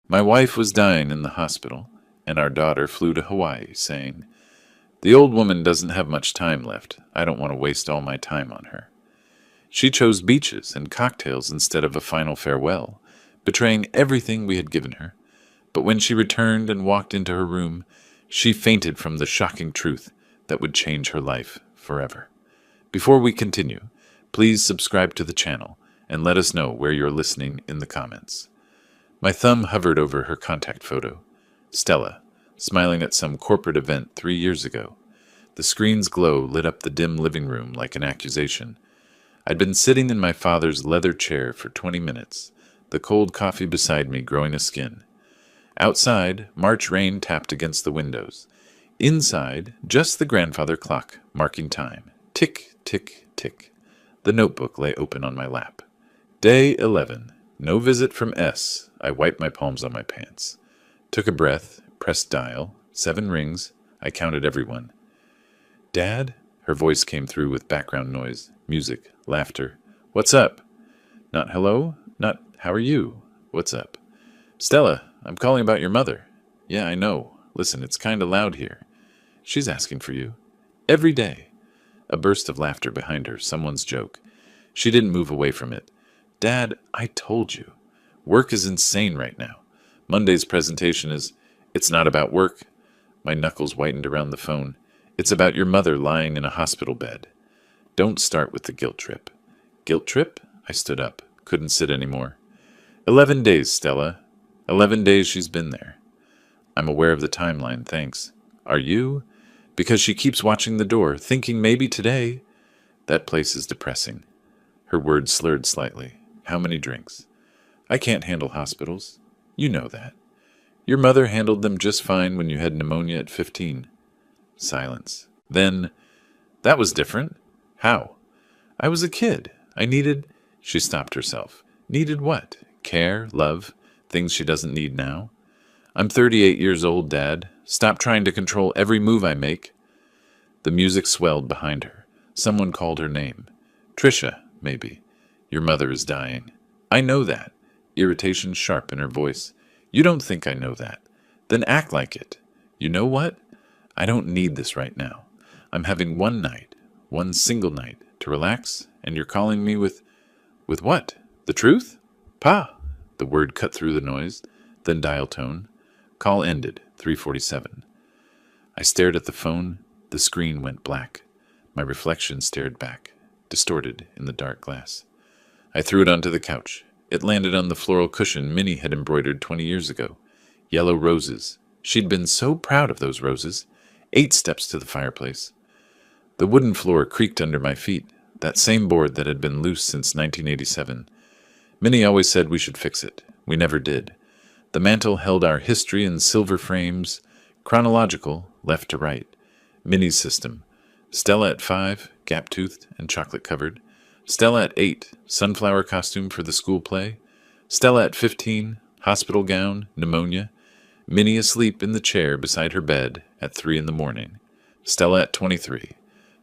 My wife was dying in the hospital, and our daughter flew to Hawaii, saying, "The old woman doesn't have much time left. I don't want to waste all my time on her." She chose beaches and cocktails instead of a final farewell, betraying everything we had given her. But when she returned and walked into her room, she fainted from the shocking truth that would change her life forever. Before we continue, please subscribe to the channel and let us know where you're listening in the comments. My thumb hovered over her contact photo. Stella, smiling at some corporate event 3 years ago. The screen's glow lit up the dim living room like an accusation. I'd been sitting in my father's leather chair for 20 minutes, the cold coffee beside me growing a skin. Outside, March rain tapped against the windows. Inside, just the grandfather clock, marking time. Tick, tick, tick. The notebook lay open on my lap. Day 11. No visit from S. I wiped my palms on my pants. Took a breath, pressed dial. 7 rings. I counted everyone. "Dad?" Her voice came through with background noise, music, laughter. "What's up?" Not hello, not how are you? What's up? "Stella, I'm calling about your mother." "Yeah, I know. Listen, it's kinda loud here." "She's asking for you." "Every day." A burst of laughter behind her, someone's joke. She didn't move away from it. "Dad, I told you. Work is insane right now. Monday's presentation is, it's not about work." My knuckles whitened around the phone. "It's about your mother lying in a hospital bed." Don't start with the guilt trip. Guilt trip? I stood up. Couldn't sit anymore. 11 days, Stella. 11 days she's been there. I'm aware of the timeline, thanks. Are you? Because she keeps watching the door, thinking maybe today. That place is depressing. Her words slurred slightly. How many drinks? I can't handle hospitals. You know that. Your mother handled them just fine when you had pneumonia at 15. Silence. Then, that was different. How? I was a kid. I needed... She stopped herself. Needed what? Care, love, things she doesn't need now? I'm 38 years old, Dad. Stop trying to control every move I make. The music swelled behind her. Someone called her name. Trisha, maybe. Your mother is dying. I know that. Irritation sharp in her voice. You don't think I know that. Then act like it. You know what? I don't need this right now. I'm having one night, one single night, to relax, and you're calling me with... With what? The truth? Pa! The word cut through the noise, then dial tone. Call ended, 3:47. I stared at the phone. The screen went black. My reflection stared back, distorted in the dark glass. I threw it onto the couch. It landed on the floral cushion Minnie had embroidered 20 years ago. Yellow roses. She'd been so proud of those roses. 8 steps to the fireplace. The wooden floor creaked under my feet, that same board that had been loose since 1987. Minnie always said we should fix it. We never did. The mantel held our history in silver frames, chronological, left to right. Minnie's system. Stella at 5, gap-toothed and chocolate-covered. Stella at 8, sunflower costume for the school play. Stella at 15, hospital gown, pneumonia. Minnie asleep in the chair beside her bed at 3 in the morning. Stella at 23,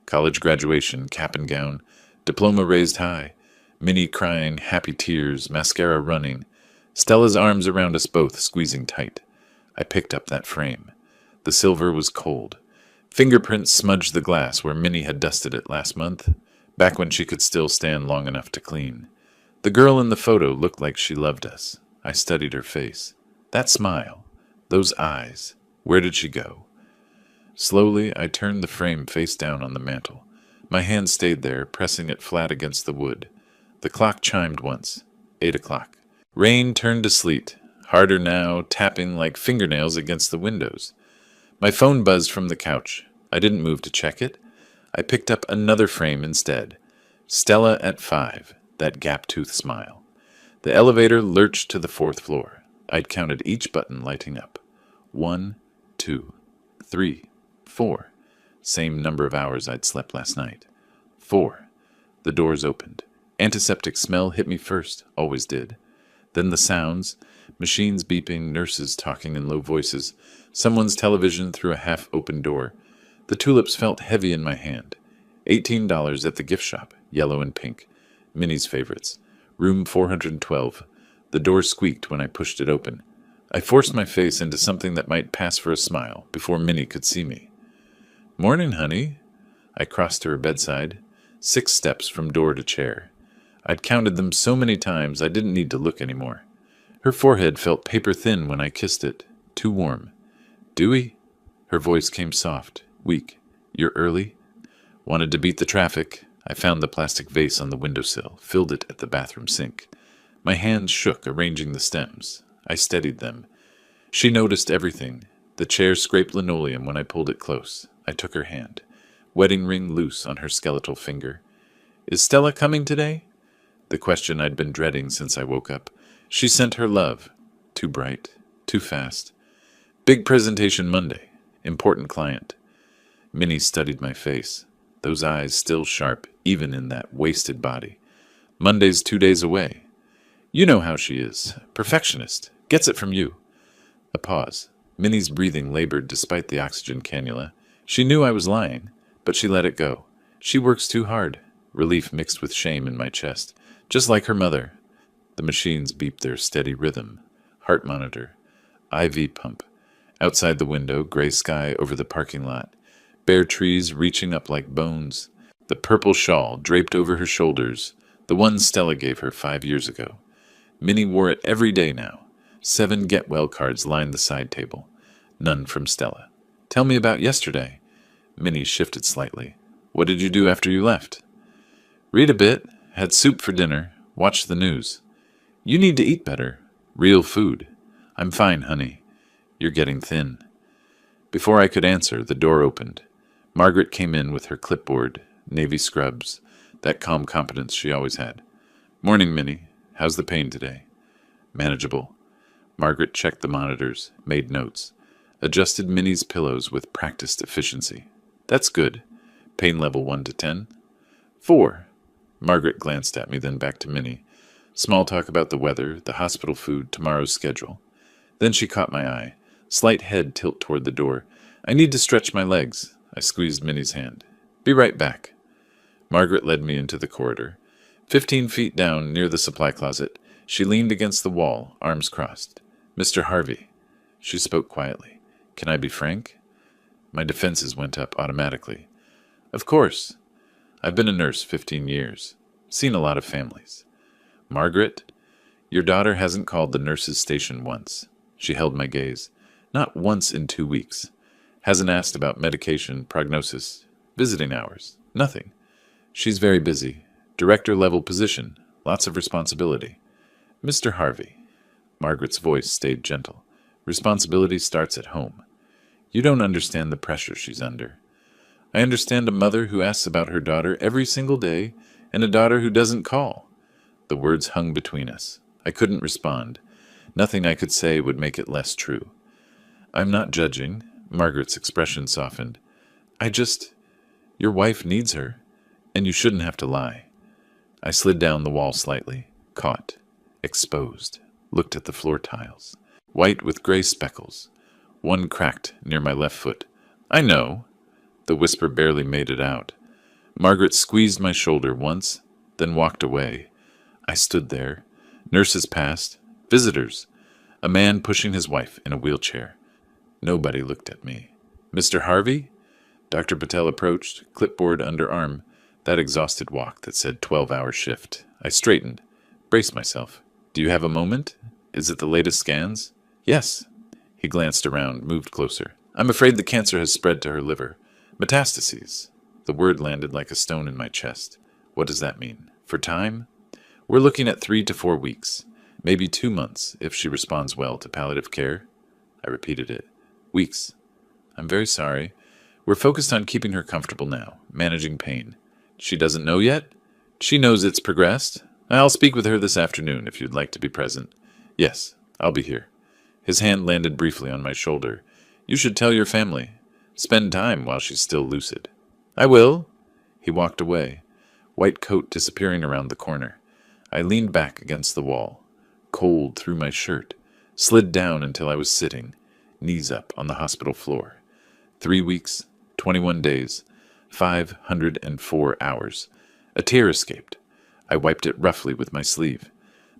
college graduation, cap and gown, diploma raised high. Minnie crying, happy tears, mascara running. Stella's arms around us both, squeezing tight. I picked up that frame. The silver was cold. Fingerprints smudged the glass where Minnie had dusted it last month, back when she could still stand long enough to clean. The girl in the photo looked like she loved us. I studied her face. That smile. Those eyes. Where did she go? Slowly, I turned the frame face down on the mantel. My hand stayed there, pressing it flat against the wood. The clock chimed once. 8 o'clock. Rain turned to sleet, harder now, tapping like fingernails against the windows. My phone buzzed from the couch. I didn't move to check it. I picked up another frame instead. Stella at 5, that gap-toothed smile. The elevator lurched to the 4th floor. I'd counted each button lighting up. 1, 2, 3, 4. Same number of hours I'd slept last night. 4. The doors opened. Antiseptic smell hit me first, always did. Then the sounds, machines beeping, nurses talking in low voices, someone's television through a half-open door. The tulips felt heavy in my hand. $18 at the gift shop, yellow and pink. Minnie's favorites. Room 412. The door squeaked when I pushed it open. I forced my face into something that might pass for a smile before Minnie could see me. "Morning, honey." I crossed to her bedside, 6 steps from door to chair. I'd counted them so many times I didn't need to look anymore. Her forehead felt paper thin when I kissed it, too warm. "Dewey?" Her voice came soft, weak. "You're early?" Wanted to beat the traffic. I found the plastic vase on the windowsill, filled it at the bathroom sink. My hands shook, arranging the stems. I steadied them. She noticed everything. The chair scraped linoleum when I pulled it close. I took her hand. Wedding ring loose on her skeletal finger. "Is Stella coming today?" The question I'd been dreading since I woke up. She sent her love. Too bright. Too fast. "Big presentation Monday. Important client." Minnie studied my face. Those eyes still sharp, even in that wasted body. "Monday's 2 days away." "You know how she is. Perfectionist. Gets it from you." A pause. Minnie's breathing labored despite the oxygen cannula. She knew I was lying, but she let it go. "She works too hard." Relief mixed with shame in my chest. "Just like her mother." The machines beeped their steady rhythm. Heart monitor. IV pump. Outside the window, gray sky over the parking lot. Bare trees reaching up like bones. The purple shawl draped over her shoulders. The one Stella gave her 5 years ago. Minnie wore it every day now. 7 get-well cards lined the side table. None from Stella. "Tell me about yesterday." Minnie shifted slightly. "What did you do after you left?" "Read a bit. Had soup for dinner. Watched the news." "You need to eat better. Real food." "I'm fine, honey." "You're getting thin." Before I could answer, the door opened. Margaret came in with her clipboard, navy scrubs, that calm competence she always had. "Morning, Minnie. How's the pain today?" "Manageable." Margaret checked the monitors, made notes, adjusted Minnie's pillows with practiced efficiency. "That's good. Pain level 1 to 10? 4. Margaret glanced at me, then back to Minnie. Small talk about the weather, the hospital food, tomorrow's schedule. Then she caught my eye. Slight head tilt toward the door. "I need to stretch my legs." I squeezed Minnie's hand. "Be right back." Margaret led me into the corridor. 15 feet down, near the supply closet, she leaned against the wall, arms crossed. "Mr. Harvey." She spoke quietly. "Can I be frank?" My defenses went up automatically. "Of course. I've been a nurse 15 years. Seen a lot of families." "Margaret, your daughter hasn't called the nurse's station once." She held my gaze. "Not once in 2 weeks. Hasn't asked about medication, prognosis, visiting hours. Nothing. She's very busy. Director-level position. Lots of responsibility." "Mr. Harvey." Margaret's voice stayed gentle. "Responsibility starts at home. You don't understand the pressure she's under. I understand a mother who asks about her daughter every single day and a daughter who doesn't call." The words hung between us. I couldn't respond. Nothing I could say would make it less true. "I'm not judging." Margaret's expression softened. Your wife needs her, and you shouldn't have to lie." I slid down the wall slightly, caught, exposed, looked at the floor tiles. White with gray speckles. One cracked near my left foot. "I know." The whisper barely made it out. Margaret squeezed my shoulder once, then walked away. I stood there. Nurses passed. Visitors. A man pushing his wife in a wheelchair. Nobody looked at me. "Mr. Harvey?" Dr. Patel approached, clipboard under arm, that exhausted walk that said 12-hour shift. I straightened, braced myself. "Do you have a moment? Is it the latest scans?" "Yes." He glanced around, moved closer. "I'm afraid the cancer has spread to her liver. Metastases." The word landed like a stone in my chest. What does that mean? For time? "We're looking at 3 to 4 weeks. Maybe 2 months, if she responds well to palliative care." I repeated it. "Weeks. I'm very sorry. We're focused on keeping her comfortable now, managing pain. She doesn't know yet?" "She knows it's progressed. I'll speak with her this afternoon if you'd like to be present." "Yes, I'll be here." His hand landed briefly on my shoulder. "You should tell your family. Spend time while she's still lucid." "I will." He walked away, white coat disappearing around the corner. I leaned back against the wall, cold through my shirt, slid down until I was sitting, knees up on the hospital floor. 3 weeks, 21 days, 504 hours. A tear escaped. I wiped it roughly with my sleeve.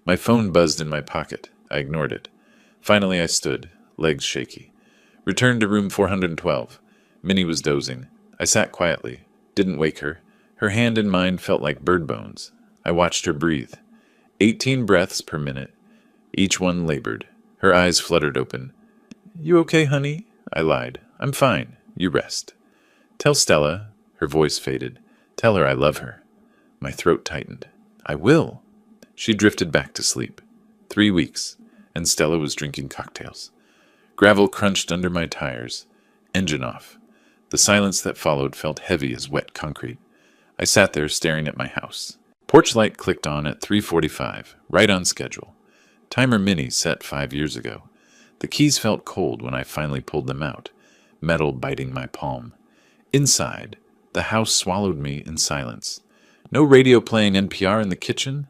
My phone buzzed in my pocket. I ignored it. Finally I stood, legs shaky. Returned to room 412. Minnie was dozing. I sat quietly, didn't wake her. Her hand in mine felt like bird bones. I watched her breathe. 18 breaths per minute, each one labored. Her eyes fluttered open. "You okay, honey?" I lied. "I'm fine. You rest." "Tell Stella." Her voice faded. "Tell her I love her." My throat tightened. "I will." She drifted back to sleep. 3 weeks, and Stella was drinking cocktails. Gravel crunched under my tires. Engine off. The silence that followed felt heavy as wet concrete. I sat there staring at my house. Porch light clicked on at 3:45, right on schedule. Timer Mini set 5 years ago. The keys felt cold when I finally pulled them out, metal biting my palm. Inside, the house swallowed me in silence. No radio playing NPR in the kitchen.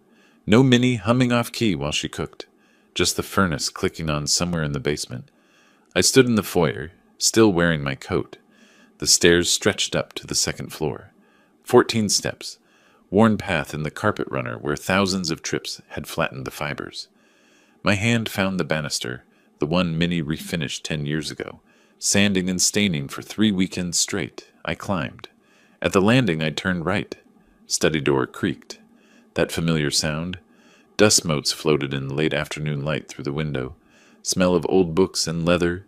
No Minnie humming off key while she cooked. Just the furnace clicking on somewhere in the basement. I stood in the foyer, still wearing my coat. The stairs stretched up to the second floor. 14 steps. Worn path in the carpet runner where thousands of trips had flattened the fibers. My hand found the banister, the one Minnie refinished 10 years ago. Sanding and staining for 3 weekends straight, I climbed. At the landing I turned right. Study door creaked. That familiar sound. Dust motes floated in the late afternoon light through the window. Smell of old books and leather.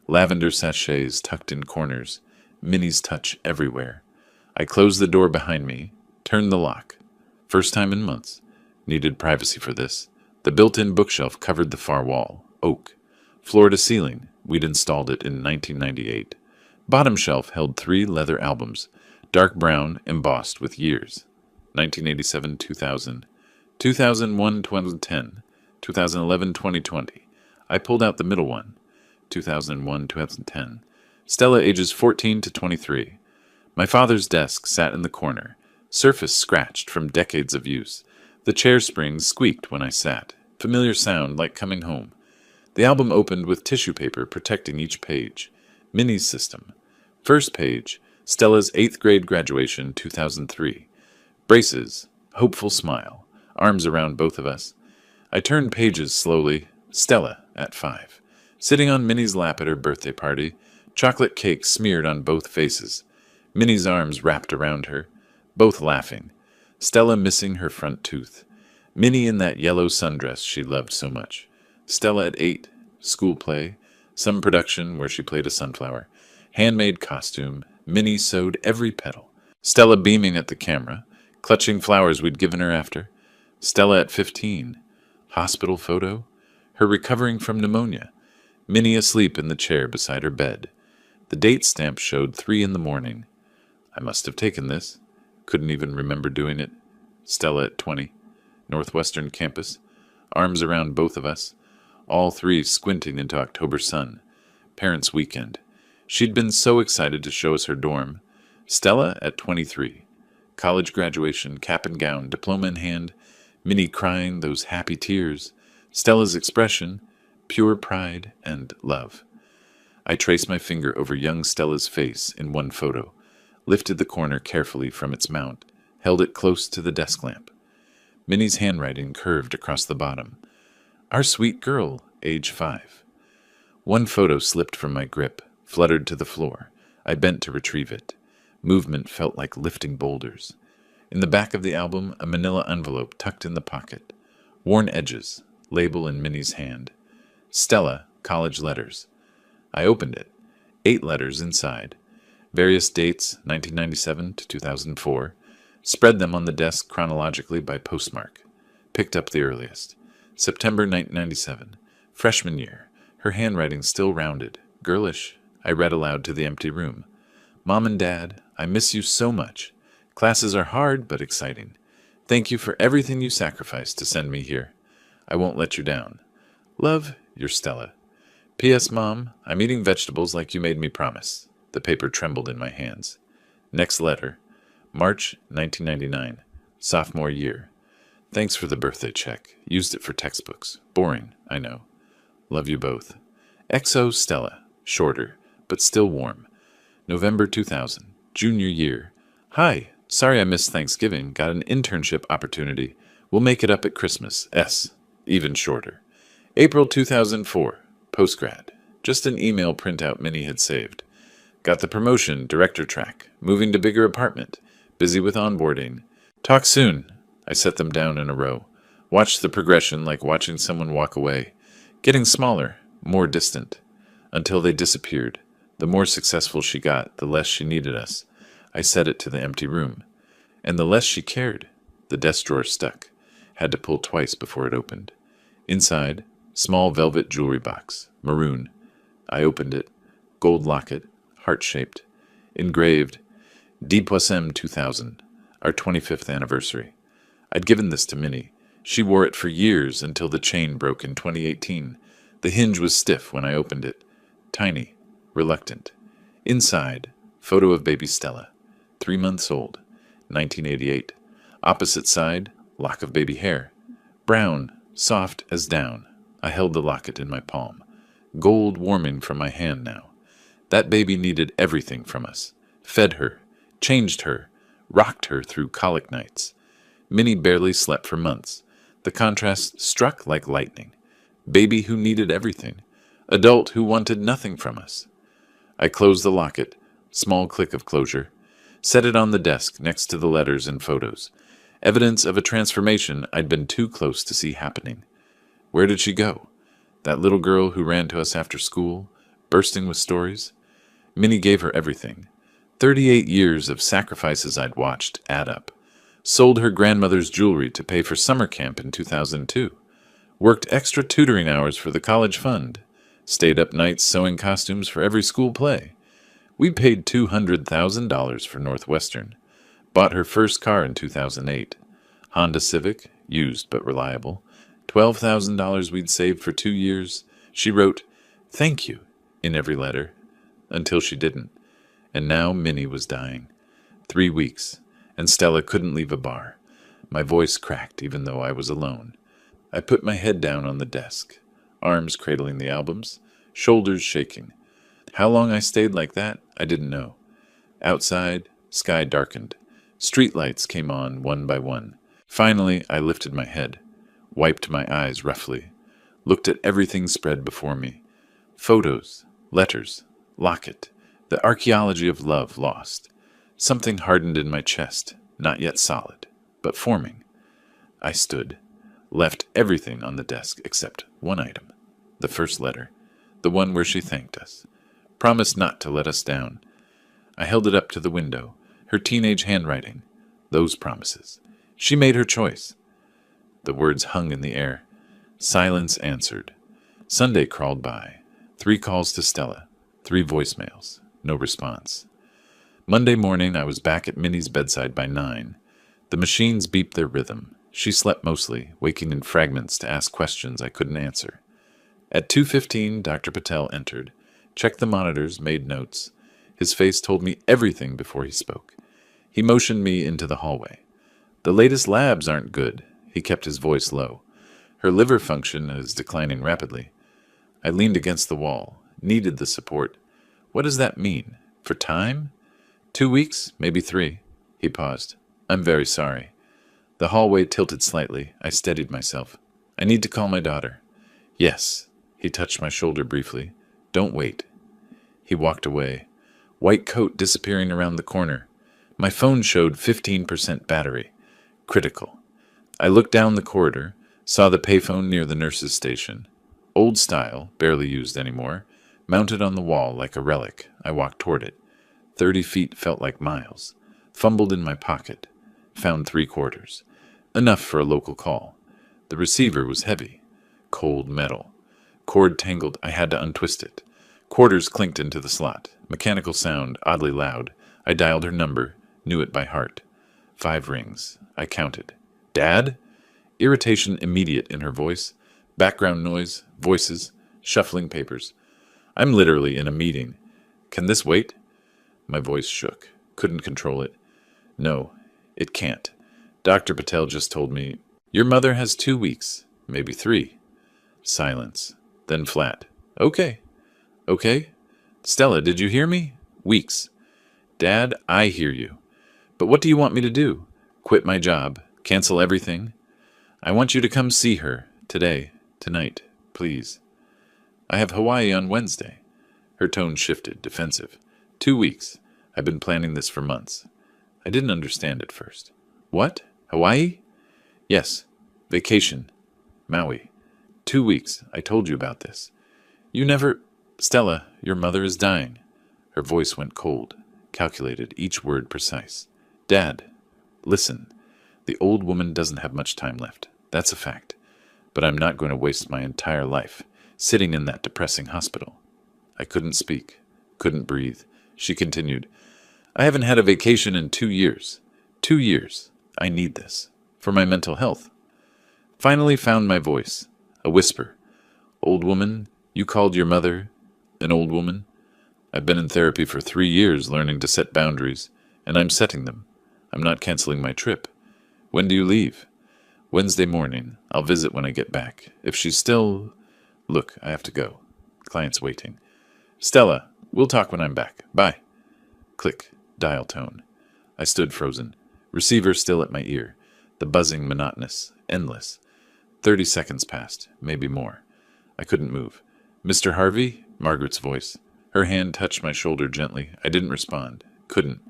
Lavender sachets tucked in corners. Minnie's touch everywhere. I closed the door behind me. Turned the lock. First time in months. Needed privacy for this. The built-in bookshelf covered the far wall. Oak. Floor to ceiling. We'd installed it in 1998. Bottom shelf held 3 leather albums. Dark brown, embossed with years. 1987, 2000. 2001, 2010. 2011, 2020. I pulled out the middle one. 2001, 2010. Stella ages 14 to 23. My father's desk sat in the corner. Surface scratched from decades of use. The chair springs squeaked when I sat. Familiar sound like coming home. The album opened with tissue paper protecting each page. Minnie's system. First page, Stella's 8th grade graduation, 2003. Braces, hopeful smile, arms around both of us. I turned pages slowly. Stella, at 5. Sitting on Minnie's lap at her birthday party. Chocolate cake smeared on both faces. Minnie's arms wrapped around her. Both laughing. Stella missing her front tooth. Minnie in that yellow sundress she loved so much. Stella at 8. School play. Some production where she played a sunflower. Handmade costume. Minnie sewed every petal. Stella beaming at the camera. Clutching flowers we'd given her after. Stella at 15. Hospital photo. Her recovering from pneumonia. Minnie asleep in the chair beside her bed. The date stamp showed 3 in the morning. I must have taken this. Couldn't even remember doing it. Stella at 20. Northwestern campus. Arms around both of us. All 3 squinting into October sun. Parents' weekend. She'd been so excited to show us her dorm. Stella at 23. College graduation, cap and gown, diploma in hand. Minnie crying those happy tears. Stella's expression, pure pride and love. I traced my finger over young Stella's face in one photo, lifted the corner carefully from its mount, held it close to the desk lamp. Minnie's handwriting curved across the bottom. Our sweet girl, age 5. One photo slipped from my grip, fluttered to the floor. I bent to retrieve it. Movement felt like lifting boulders. In the back of the album, a manila envelope tucked in the pocket. Worn edges, label in Minnie's hand. Stella, college letters. I opened it. 8 letters inside. Various dates, 1997 to 2004. Spread them on the desk chronologically by postmark. Picked up the earliest. September 1997. Freshman year. Her handwriting still rounded. Girlish. I read aloud to the empty room. Mom and Dad, I miss you so much. Classes are hard but exciting. Thank you for everything you sacrificed to send me here. I won't let you down. Love, your Stella. P.S. Mom, I'm eating vegetables like you made me promise. The paper trembled in my hands. Next letter. March 1999. Sophomore year. Thanks for the birthday check. Used it for textbooks. Boring, I know. Love you both. XO Stella. Shorter, but still warm. November 2000. Junior year. Hi. Sorry I missed Thanksgiving. Got an internship opportunity. We'll make it up at Christmas. S. Even shorter. April 2004. Postgrad. Just an email printout Minnie had saved. Got the promotion, director track. Moving to bigger apartment. Busy with onboarding. Talk soon. I set them down in a row. Watched the progression like watching someone walk away. Getting smaller, more distant. Until they disappeared. The more successful she got, the less she needed us. I set it to the empty room. And the less she cared. The desk drawer stuck. Had to pull twice before it opened. Inside, small velvet jewelry box. Maroon. I opened it. Gold locket. Heart-shaped. Engraved. Depoisem 2000. Our 25th anniversary. I'd given this to Minnie. She wore it for years until the chain broke in 2018. The hinge was stiff when I opened it. Tiny. Reluctant. Inside, photo of baby Stella. 3 months old. 1988. Opposite side, lock of baby hair. Brown, soft as down. I held the locket in my palm. Gold warming from my hand now. That baby needed everything from us. Fed her, changed her, rocked her through colic nights. Minnie barely slept for months. The contrast struck like lightning. Baby who needed everything. Adult who wanted nothing from us. I closed the locket, small click of closure. Set it on the desk next to the letters and photos. Evidence of a transformation I'd been too close to see happening. Where did she go? That little girl who ran to us after school, bursting with stories? Minnie gave her everything. 38 years of sacrifices I'd watched add up. Sold her grandmother's jewelry to pay for summer camp in 2002. Worked extra tutoring hours for the college fund. Stayed up nights sewing costumes for every school play. We paid $200,000 for Northwestern. Bought her first car in 2008. Honda Civic, used but reliable. $12,000 we'd saved for 2 years. She wrote, "Thank you," in every letter. Until she didn't. And now Minnie was dying. 3 weeks. And Stella couldn't leave a bar. My voice cracked even though I was alone. I put my head down on the desk. Arms cradling the albums. Shoulders shaking. How long I stayed like that, I didn't know. Outside, sky darkened. Streetlights came on one by one. Finally, I lifted my head. Wiped my eyes roughly. Looked at everything spread before me. Photos, letters, locket, the archaeology of love lost. Something hardened in my chest, not yet solid, but forming. I stood, left everything on the desk except one item. The first letter, the one where she thanked us. Promised not to let us down. I held it up to the window, her teenage handwriting. Those promises. She made her choice. The words hung in the air. Silence answered. Sunday crawled by. 3 calls to Stella. 3 voicemails. No response. Monday morning, I was back at Minnie's bedside by 9. The machines beeped their rhythm. She slept mostly, waking in fragments to ask questions I couldn't answer. At 2:15, Dr. Patel entered, checked the monitors, made notes. His face told me everything before he spoke. He motioned me into the hallway. The latest labs aren't good. He kept his voice low. Her liver function is declining rapidly. I leaned against the wall, needed the support. What does that mean? For time? 2 weeks? Maybe 3. He paused. I'm very sorry. The hallway tilted slightly. I steadied myself. I need to call my daughter. Yes. He touched my shoulder briefly. Don't wait. He walked away. White coat disappearing around the corner. My phone showed 15% battery. Critical. I looked down the corridor, saw the payphone near the nurse's station. Old style, barely used anymore. Mounted on the wall like a relic, I walked toward it. 30 feet felt like miles. Fumbled in my pocket. Found 3 quarters. Enough for a local call. The receiver was heavy. Cold metal. Cord tangled, I had to untwist it. Quarters clinked into the slot. Mechanical sound, oddly loud. I dialed her number, knew it by heart. 5 rings. I counted. Dad? Irritation immediate in her voice. Background noise, voices, shuffling papers. I'm literally in a meeting. Can this wait? My voice shook. Couldn't control it. No, it can't. Dr. Patel just told me, your mother has 2 weeks, maybe 3. Silence. Then flat. Okay. Okay? Stella, did you hear me? Weeks. Dad, I hear you. But what do you want me to do? Quit my job? Cancel everything? I want you to come see her. Today. Tonight. Please. I have Hawaii on Wednesday. Her tone shifted, defensive. 2 weeks. I've been planning this for months. I didn't understand at first. What? Hawaii? Yes. Vacation. Maui. 2 weeks. I told you about this. You never... Stella, your mother is dying. Her voice went cold, calculated, each word precise. Dad, listen. The old woman doesn't have much time left. That's a fact. But I'm not going to waste my entire life sitting in that depressing hospital. I couldn't speak, couldn't breathe. She continued, I haven't had a vacation in 2 years. 2 years. I need this. For my mental health. Finally found my voice. A whisper. Old woman, you called your mother an old woman? I've been in therapy for 3 years learning to set boundaries, and I'm setting them. I'm not canceling my trip. When do you leave? Wednesday morning. I'll visit when I get back. If she's still... Look, I have to go. Client's waiting. Stella, we'll talk when I'm back. Bye. Click. Dial tone. I stood frozen. Receiver still at my ear. The buzzing monotonous. Endless. 30 seconds passed. Maybe more. I couldn't move. Mr. Harvey? Margaret's voice. Her hand touched my shoulder gently. I didn't respond. Couldn't.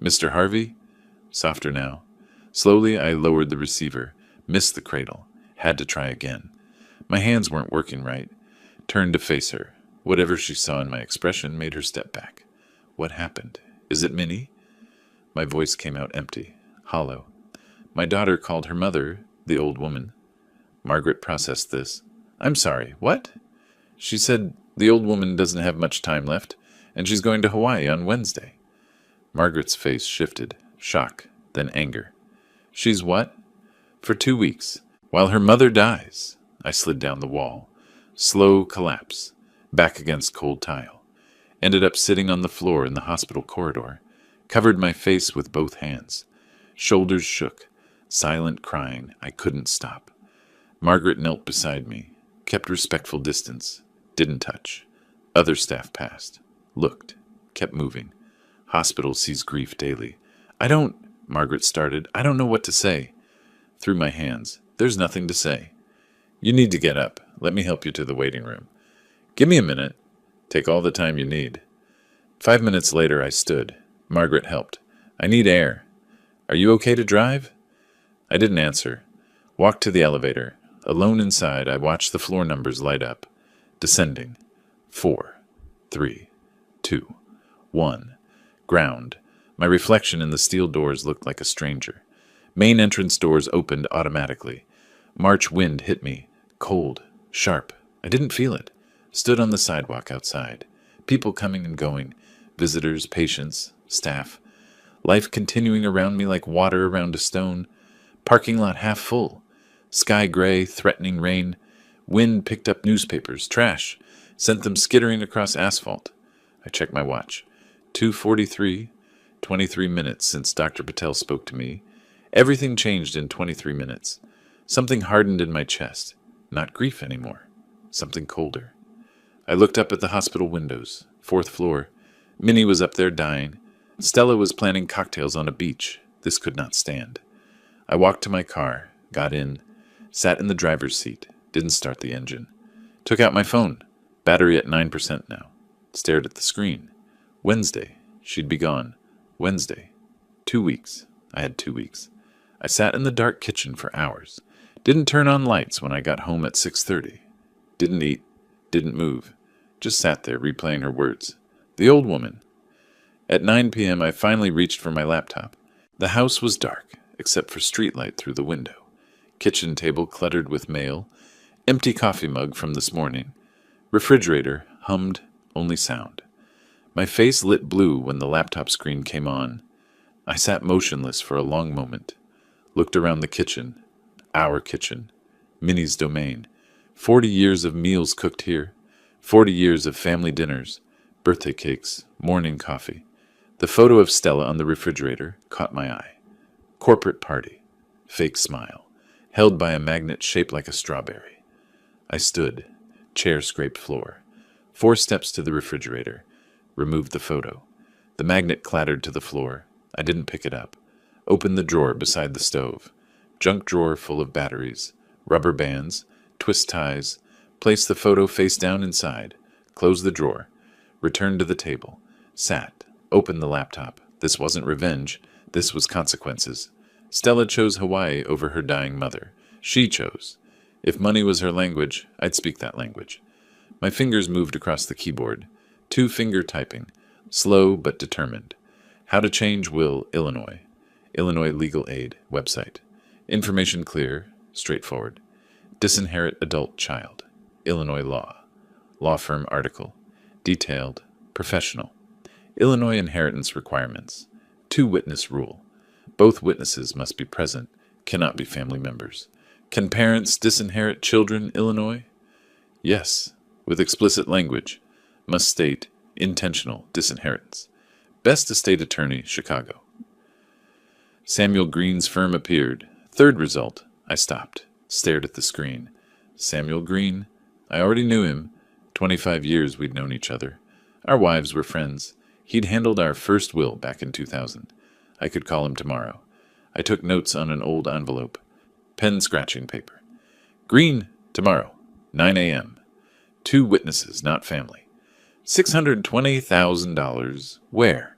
Mr. Harvey? Softer now. Slowly I lowered the receiver. Missed the cradle. Had to try again. My hands weren't working right. Turned to face her. Whatever she saw in my expression made her step back. What happened? Is it Minnie? My voice came out empty, hollow. My daughter called her mother, the old woman. Margaret processed this. I'm sorry, what? She said the old woman doesn't have much time left, and she's going to Hawaii on Wednesday. Margaret's face shifted, shock, then anger. She's what? For 2 weeks, while her mother dies. I slid down the wall. Slow collapse, back against cold tile. Ended up sitting on the floor in the hospital corridor. Covered my face with both hands. Shoulders shook. Silent crying. I couldn't stop. Margaret knelt beside me. Kept respectful distance. Didn't touch. Other staff passed. Looked. Kept moving. Hospital sees grief daily. Margaret started. I don't know what to say. Threw my hands. There's nothing to say. You need to get up. Let me help you to the waiting room. Give me a minute. Take all the time you need. 5 minutes later, I stood. Margaret helped. I need air. Are you okay to drive? I didn't answer. Walked to the elevator. Alone inside, I watched the floor numbers light up. Descending. 4, 3, 2, 1. Ground. My reflection in the steel doors looked like a stranger. Main entrance doors opened automatically. March wind hit me. Cold. Sharp. I didn't feel it. Stood on the sidewalk outside. People coming and going. Visitors, patients, staff. Life continuing around me like water around a stone. Parking lot half full. Sky gray, threatening rain. Wind picked up newspapers, trash. Sent them skittering across asphalt. I checked my watch. 2:43. 23 minutes since Dr. Patel spoke to me. Everything changed in 23 minutes. Something hardened in my chest. Not grief anymore. Something colder. I looked up at the hospital windows. 4th floor. Minnie was up there dying. Stella was planning cocktails on a beach. This could not stand. I walked to my car, got in, sat in the driver's seat, didn't start the engine. Took out my phone. Battery at 9% now. Stared at the screen. Wednesday. She'd be gone. Wednesday. 2 weeks. I had 2 weeks. I sat in the dark kitchen for hours. Didn't turn on lights when I got home at 6:30. Didn't eat. Didn't move. Just sat there replaying her words. The old woman. At 9 p.m. I finally reached for my laptop. The house was dark, except for streetlight through the window. Kitchen table cluttered with mail. Empty coffee mug from this morning. Refrigerator hummed, only sound. My face lit blue when the laptop screen came on. I sat motionless for a long moment. Looked around the kitchen. Our kitchen. Minnie's domain. 40 years of meals cooked here. 40 years of family dinners. Birthday cakes. Morning coffee. The photo of Stella on the refrigerator caught my eye. Corporate party. Fake smile. Held by a magnet shaped like a strawberry. I stood. Chair scraped floor. 4 steps to the refrigerator. Removed the photo. The magnet clattered to the floor. I didn't pick it up. Opened the drawer beside the stove. Junk drawer full of batteries, rubber bands, twist ties, Placed the photo face down inside. Closed the drawer. Returned to the table. Sat. Opened the laptop. This wasn't revenge. This was consequences. Stella chose Hawaii over her dying mother. She chose. If money was her language, I'd speak that language. My fingers moved across the keyboard. 2-finger typing. Slow but determined. How to change will, Illinois. Illinois Legal Aid website. Information clear, straightforward. Disinherit adult child. Illinois law. Law firm article. Detailed, professional. Illinois inheritance requirements. 2-witness rule. Both witnesses must be present, cannot be family members. Can parents disinherit children, Illinois? Yes, with explicit language. Must state intentional disinheritance. Best estate attorney, Chicago. Samuel Green's firm appeared. Third result. I stopped, stared at the screen. Samuel Green. I already knew him. 25 years we'd known each other. Our wives were friends. He'd handled our first will back in 2000. I could call him tomorrow. I took notes on an old envelope. Pen scratching paper. Green, tomorrow, 9 a.m. 2 witnesses, not family. $620,000. Where?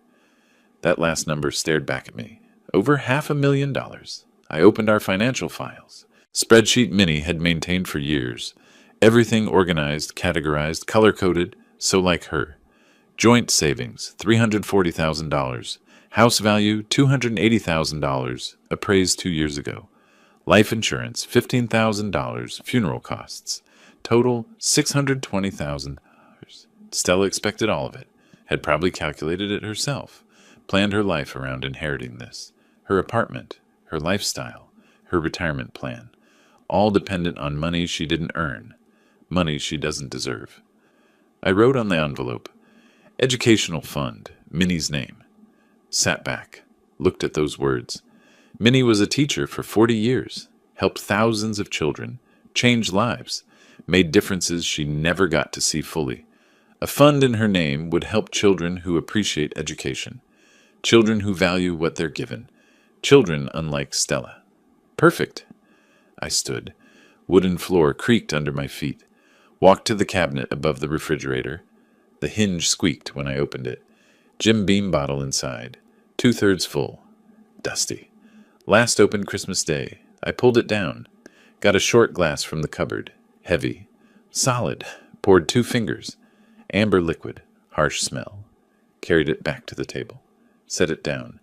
That last number stared back at me. Over $500,000. I opened our financial files. Spreadsheet Minnie had maintained for years. Everything organized, categorized, color-coded, so like her. Joint savings, $340,000. House value, $280,000, appraised 2 years ago. Life insurance, $15,000. Funeral costs. Total, $620,000. Stella expected all of it. Had probably calculated it herself. Planned her life around inheriting this. Her apartment, her lifestyle, her retirement plan. All dependent on money she didn't earn. Money she doesn't deserve. I wrote on the envelope, Educational Fund, Minnie's name. Sat back, looked at those words. Minnie was a teacher for 40 years, helped thousands of children, changed lives, made differences she never got to see fully. A fund in her name would help children who appreciate education, children who value what they're given, children unlike Stella. Perfect. I stood. Wooden floor creaked under my feet. Walked to the cabinet above the refrigerator. The hinge squeaked when I opened it. Jim Beam bottle inside, 2/3 full. Dusty. Last opened Christmas Day. I pulled it down. Got a short glass from the cupboard. Heavy. Solid. Poured 2 fingers. Amber liquid. Harsh smell. Carried it back to the table. Set it down.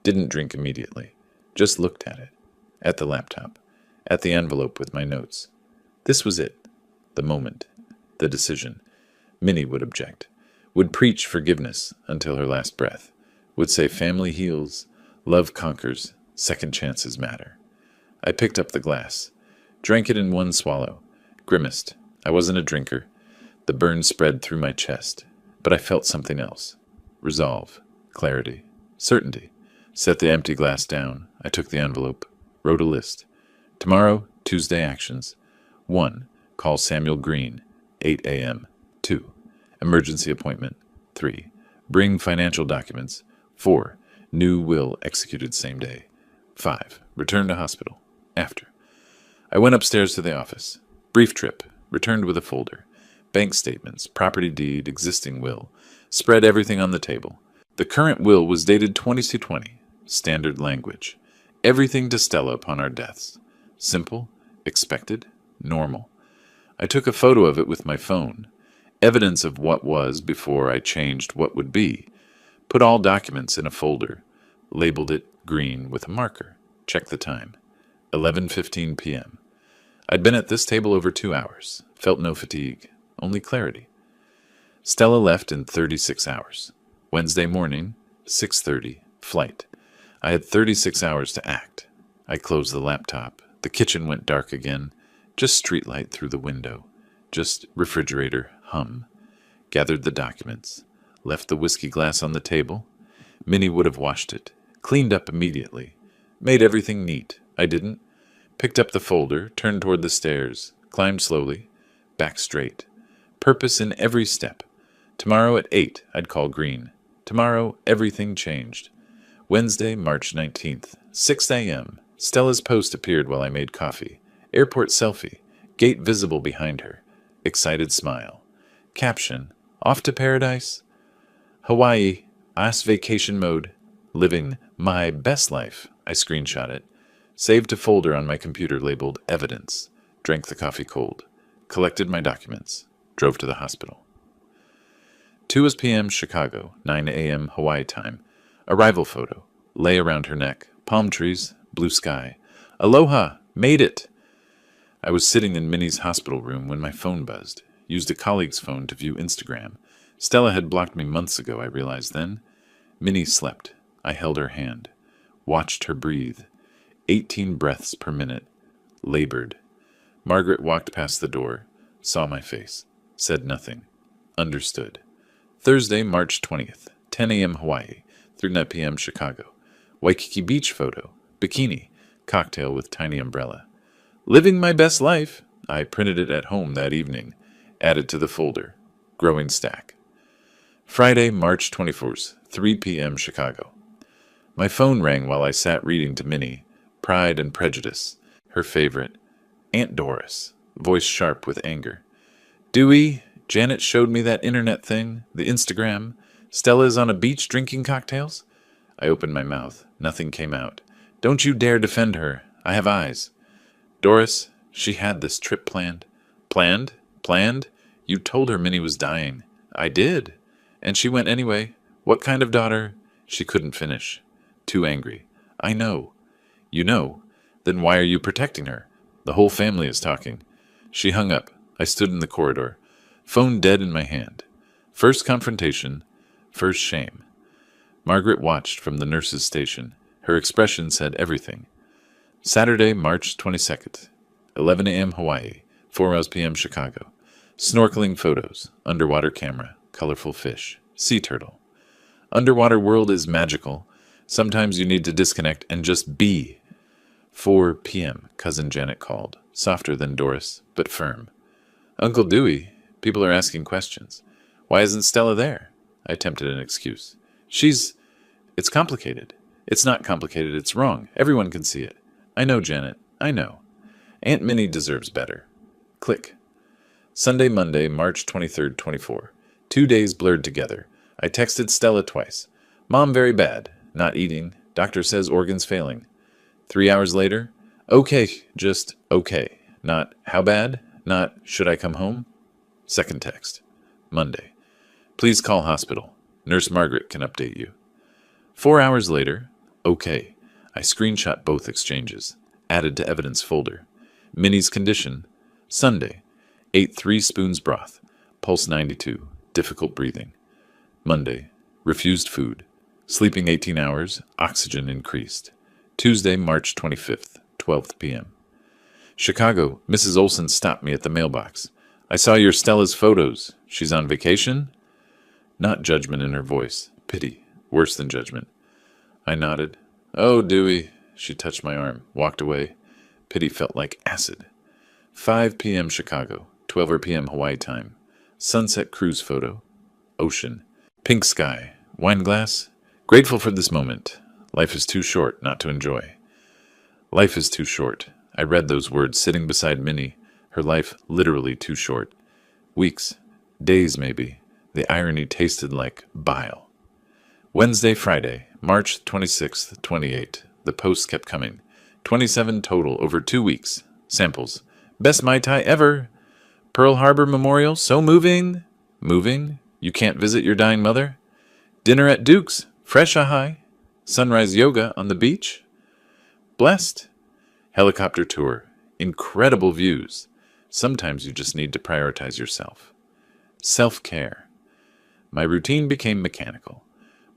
Didn't drink immediately. Just looked at it. At the laptop. At the envelope with my notes. This was it. The moment. The decision. Minnie would object. Would preach forgiveness until her last breath. Would say family heals, love conquers, second chances matter. I picked up the glass. Drank it in one swallow. Grimaced. I wasn't a drinker. The burn spread through my chest. But I felt something else. Resolve. Clarity. Certainty. Set the empty glass down. I took the envelope. Wrote a list. Tomorrow, Tuesday actions. 1. Call Samuel Green, 8 a.m. 2. Emergency appointment. 3. Bring financial documents. 4. New will executed same day. 5. Return to hospital. After. I went upstairs to the office. Brief trip. Returned with a folder. Bank statements, property deed, existing will. Spread everything on the table. The current will was dated 2220. Standard language. Everything to Stella upon our deaths. Simple, expected, normal. I took a photo of it with my phone. Evidence of what was before I changed what would be. Put all documents in a folder. Labeled it green with a marker. Checked the time. 11:15 p.m. I'd been at this table over 2 hours. Felt no fatigue. Only clarity. Stella left in 36 hours. Wednesday morning, 6:30, flight. I had 36 hours to act. I closed the laptop. The kitchen went dark again. Just streetlight through the window. Just refrigerator hum. Gathered the documents. Left the whiskey glass on the table. Minnie would have washed it. Cleaned up immediately. Made everything neat. I didn't. Picked up the folder, turned toward the stairs. Climbed slowly. Back straight. Purpose in every step. Tomorrow at 8, I'd call Green. Tomorrow, everything changed. Wednesday, March 19th, 6 a.m. Stella's post appeared while I made coffee. Airport selfie. Gate visible behind her. Excited smile. Caption, off to paradise? Hawaii, ass vacation mode. Living my best life. I screenshot it. Saved to folder on my computer labeled evidence. Drank the coffee cold. Collected my documents. Drove to the hospital. 2 p.m. Chicago, 9 a.m. Hawaii time. Arrival photo. Lay around her neck. Palm trees. Blue sky. Aloha! Made it! I was sitting in Minnie's hospital room when my phone buzzed. Used a colleague's phone to view Instagram. Stella had blocked me months ago, I realized then. Minnie slept. I held her hand. Watched her breathe. 18 breaths per minute. Labored. Margaret walked past the door. Saw my face. Said nothing. Understood. Thursday, March 20th. 10 a.m. Hawaii. 3 p.m. Chicago. Waikiki Beach photo. Bikini. Cocktail with tiny umbrella. Living my best life. I printed it at home that evening. Added to the folder. Growing stack. Friday, March 24th. 3 p.m. Chicago. My phone rang while I sat reading to Minnie. Pride and Prejudice. Her favorite. Aunt Doris. Voice sharp with anger. Dewey, Janet showed me that internet thing, the Instagram. Stella's on a beach drinking cocktails? I opened my mouth. Nothing came out. Don't you dare defend her. I have eyes. Doris, she had this trip planned. Planned? Planned? You told her Minnie was dying. I did. And she went anyway. What kind of daughter? She couldn't finish. Too angry. I know. You know? Then why are you protecting her? The whole family is talking. She hung up. I stood in the corridor. Phone dead in my hand. First confrontation. First shame. Margaret watched from the nurse's station. Her expression said everything. Saturday, March 22nd. 11 a.m. Hawaii. 4 p.m. Chicago. Snorkeling photos. Underwater camera. Colorful fish. Sea turtle. Underwater world is magical. Sometimes you need to disconnect and just be. 4 p.m. Cousin Janet called. Softer than Doris, but firm. Uncle Dewey, people are asking questions. Why isn't Stella there? I attempted an excuse. It's complicated. It's not complicated, it's wrong. Everyone can see it. I know, Janet. I know. Aunt Minnie deserves better. Click. Sunday, Monday, March 23rd, 24. 2 days blurred together. I texted Stella twice. Mom very bad. Not eating. Doctor says organs failing. 3 hours later. Okay, just okay. Not how bad. Not should I come home. Second text. Monday. Please call hospital. Nurse Margaret can update you. 4 hours later. Okay. I screenshot both exchanges. Added to evidence folder. Minnie's condition. Sunday. Ate 3 spoons broth. Pulse 92. Difficult breathing. Monday. Refused food. Sleeping 18 hours. Oxygen increased. Tuesday, March 25th, 12 p.m. Chicago. Mrs. Olson stopped me at the mailbox. I saw your Stella's photos. She's on vacation? Not judgment in her voice. Pity. Worse than judgment. I nodded. Oh, Dewey. She touched my arm. Walked away. Pity felt like acid. 5 p.m. Chicago. 12 p.m. Hawaii time. Sunset cruise photo. Ocean. Pink sky. Wine glass. Grateful for this moment. Life is too short not to enjoy. Life is too short. I read those words sitting beside Minnie. Her life literally too short. Weeks. Days, maybe. The irony tasted like bile. Wednesday, Friday, March 26th, 28. The posts kept coming. 27 total over 2 weeks. Samples. Best Mai Tai ever. Pearl Harbor Memorial, so moving. Moving? You can't visit your dying mother? Dinner at Duke's. Fresh ahai. Sunrise yoga on the beach. Blessed. Helicopter tour. Incredible views. Sometimes you just need to prioritize yourself. Self-care. My routine became mechanical.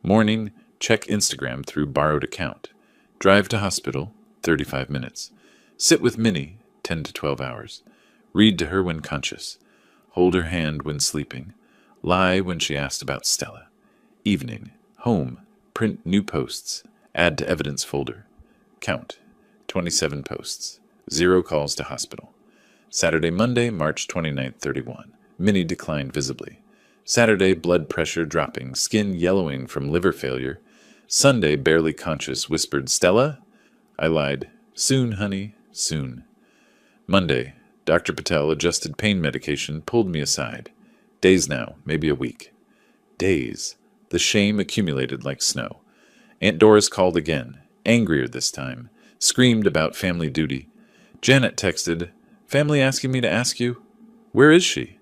Morning, check Instagram through borrowed account. Drive to hospital, 35 minutes. Sit with Minnie, 10 to 12 hours. Read to her when conscious. Hold her hand when sleeping. Lie when she asked about Stella. Evening, home, print new posts. Add to evidence folder. Count, 27 posts. 0 calls to hospital. Saturday, Monday, March 29th, 31. Minnie declined visibly. Saturday, blood pressure dropping, skin yellowing from liver failure. Sunday, barely conscious, whispered, Stella? I lied. Soon, honey, soon. Monday, Dr. Patel adjusted pain medication, pulled me aside. Days now, maybe a week. Days. The shame accumulated like snow. Aunt Doris called again, angrier this time, screamed about family duty. Janet texted, "Family asking me to ask you, where is she?"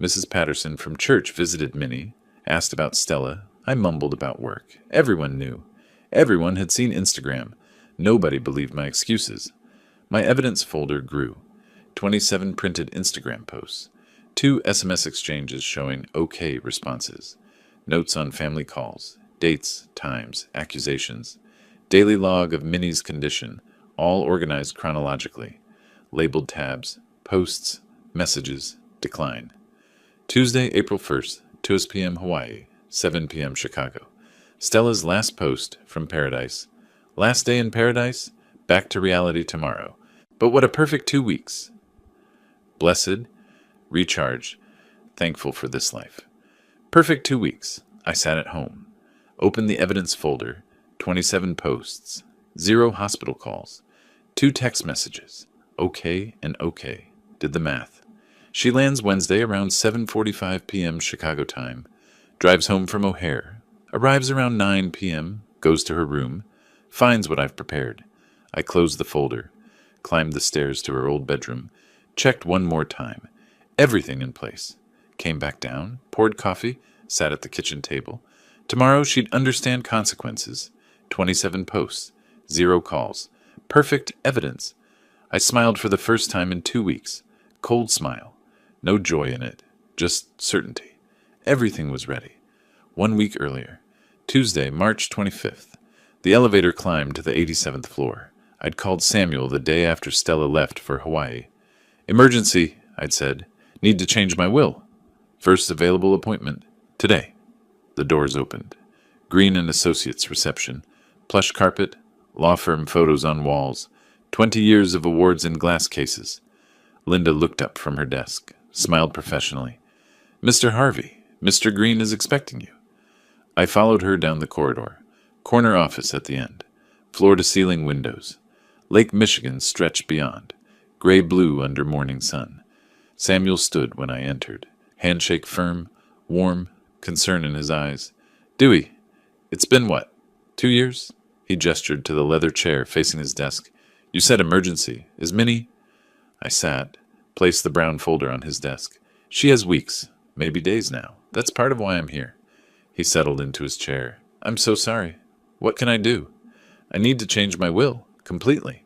Mrs. Patterson from church visited Minnie, asked about Stella. I mumbled about work. Everyone knew. Everyone had seen Instagram. Nobody believed my excuses. My evidence folder grew. 27 printed Instagram posts. 2 SMS exchanges showing OK responses. Notes on family calls. Dates, times, accusations. Daily log of Minnie's condition, all organized chronologically. Labeled tabs. Posts. Messages. Decline. Tuesday, April 1st, 2 p.m. Hawaii, 7 p.m. Chicago. Stella's last post from paradise. Last day in paradise, back to reality tomorrow. But what a perfect 2 weeks. Blessed, recharged, thankful for this life. Perfect 2 weeks. I sat at home. Opened the evidence folder. 27 posts. 0 hospital calls. 2 text messages. Okay and okay. Did the math. She lands Wednesday around 7:45 p.m. Chicago time. Drives home from O'Hare. Arrives around 9 p.m. Goes to her room. Finds what I've prepared. I closed the folder. Climbed the stairs to her old bedroom. Checked one more time. Everything in place. Came back down. Poured coffee. Sat at the kitchen table. Tomorrow she'd understand consequences. 27 posts. 0 calls. Perfect evidence. I smiled for the first time in 2 weeks. Cold smile. No joy in it. Just certainty. Everything was ready. 1 week earlier. Tuesday, March 25th. The elevator climbed to the 87th floor. I'd called Samuel the day after Stella left for Hawaii. "Emergency," I'd said. "Need to change my will. First available appointment. Today." The doors opened. Green and Associates reception. Plush carpet. Law firm photos on walls. 20 years of awards in glass cases. Linda looked up from her desk, smiled professionally. "Mr. Harvey, Mr. Green is expecting you." I followed her down the corridor. Corner office at the end. Floor-to-ceiling windows. Lake Michigan stretched beyond. Gray-blue under morning sun. Samuel stood when I entered. Handshake firm, warm, concern in his eyes. "Dewey, it's been what? 2 years?" He gestured to the leather chair facing his desk. "You said emergency. Is Minnie—" I sat, placed the brown folder on his desk. "She has weeks, maybe days now. That's part of why I'm here." He settled into his chair. "I'm so sorry. What can I do? I need to change my will, completely."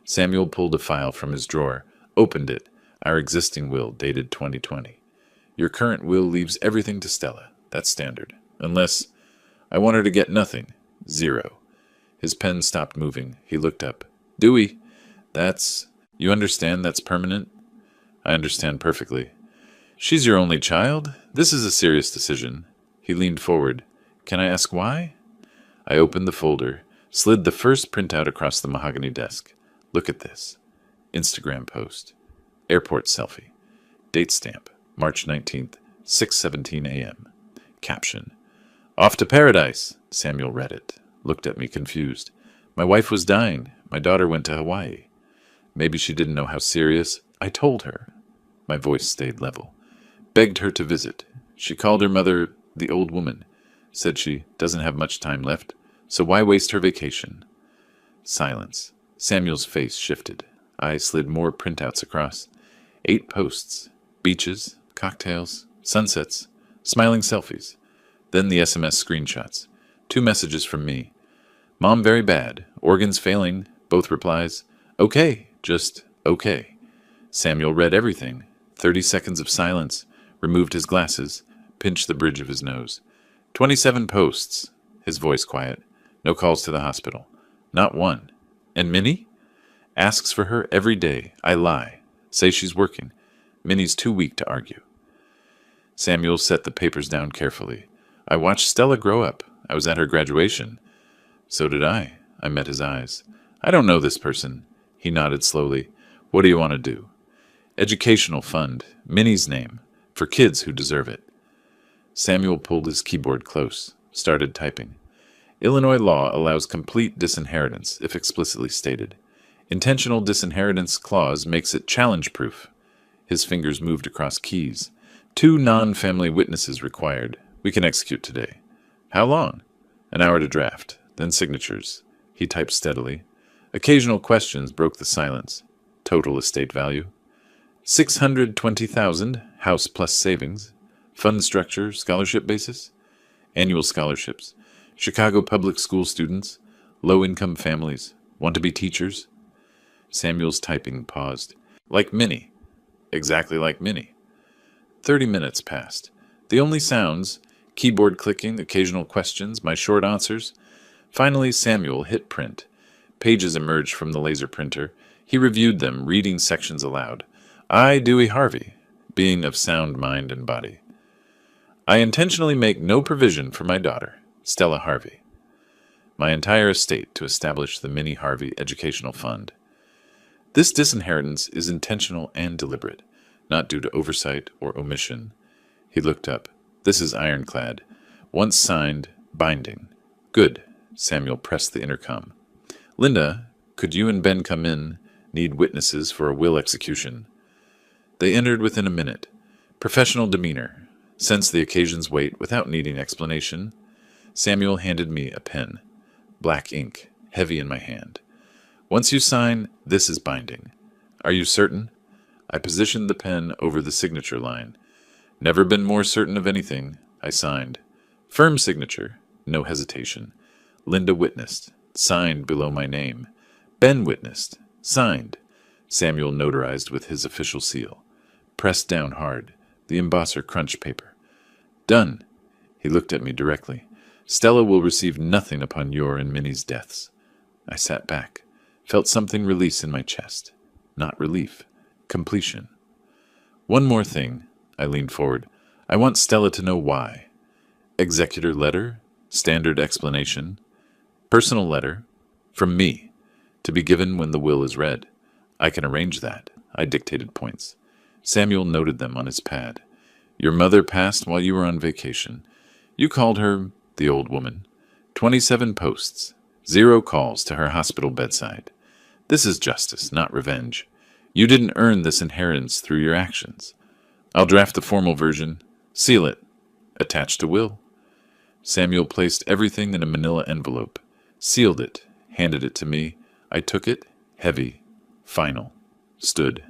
Samuel pulled a file from his drawer, opened it, our existing will dated 2020. "Your current will leaves everything to Stella. That's standard. Unless I want her to get nothing. 0. His pen stopped moving. He looked up. "Dewey, you understand that's permanent?" "I understand perfectly." "She's your only child. This is a serious decision." He leaned forward. "Can I ask why?" I opened the folder, slid the first printout across the mahogany desk. "Look at this." Instagram post. Airport selfie. Date stamp. March 19th, 6:17 a.m. Caption. "Off to paradise." Samuel read it. Looked at me confused. "My wife was dying. My daughter went to Hawaii." Maybe she didn't know how serious. I told her. My voice stayed level. "Begged her to visit. She called her mother the old woman. Said she doesn't have much time left, so why waste her vacation?" Silence. Samuel's face shifted. I slid more printouts across. 8 posts. Beaches, cocktails, sunsets, smiling selfies. Then the SMS screenshots. 2 messages from me. "Mom very bad. Organs failing." Both replies. "Okay, just okay." Samuel read everything. 30 seconds of silence. Removed his glasses. Pinched the bridge of his nose. 27 posts. His voice quiet. No calls to the hospital. Not one. "And Minnie?" "Asks for her every day. I lie. Say she's working. Minnie's too weak to argue." Samuel set the papers down carefully. "I watched Stella grow up. I was at her graduation." "So did I." I met his eyes. "I don't know this person." He nodded slowly. "What do you want to do?" "Educational fund. Minnie's name. For kids who deserve it." Samuel pulled his keyboard close. Started typing. "Illinois law allows complete disinheritance, if explicitly stated. Intentional disinheritance clause makes it challenge-proof. His fingers moved across keys. 2 non-family witnesses required. We can execute today. How long? An hour to draft, then signatures. He typed steadily. Occasional questions broke the silence. Total estate value. 620,000, house plus savings. Fund structure, scholarship basis. Annual scholarships. Chicago public school students. Low-income families. Want to be teachers? Samuel's typing paused. Like Minnie. Exactly like Minnie. 30 minutes passed. The only sounds, keyboard clicking, occasional questions, my short answers. Finally, Samuel hit print. Pages emerged from the laser printer. He reviewed them, reading sections aloud. I, Dewey Harvey, being of sound mind and body. I intentionally make no provision for my daughter, Stella Harvey. My entire estate to establish the Minnie Harvey Educational Fund. This disinheritance is intentional and deliberate, not due to oversight or omission. He looked up. This is ironclad. Once signed, binding. Good. Samuel pressed the intercom. Linda, could you and Ben come in? Need witnesses for a will execution. They entered within a minute. Professional demeanor. Sensed the occasion's weight without needing explanation. Samuel handed me a pen. Black ink, heavy in my hand. Once you sign, this is binding. Are you certain? I positioned the pen over the signature line. Never been more certain of anything. I signed. Firm signature. No hesitation. Linda witnessed. Signed below my name. Ben witnessed. Signed. Samuel notarized with his official seal. Pressed down hard. The embosser crunched paper. Done. He looked at me directly. Stella will receive nothing upon your and Minnie's deaths. I sat back. Felt something release in my chest. Not relief. Completion. One more thing. I leaned forward. I want Stella to know why. Executor letter. Standard explanation. Personal letter. From me. To be given when the will is read. I can arrange that. I dictated points. Samuel noted them on his pad. Your mother passed while you were on vacation. You called her the old woman. 27 posts. 0 calls to her hospital bedside. This is justice, not revenge. You didn't earn this inheritance through your actions. I'll draft the formal version. Seal it. Attached to will. Samuel placed everything in a manila envelope. Sealed it. Handed it to me. I took it. Heavy. Final. Stood.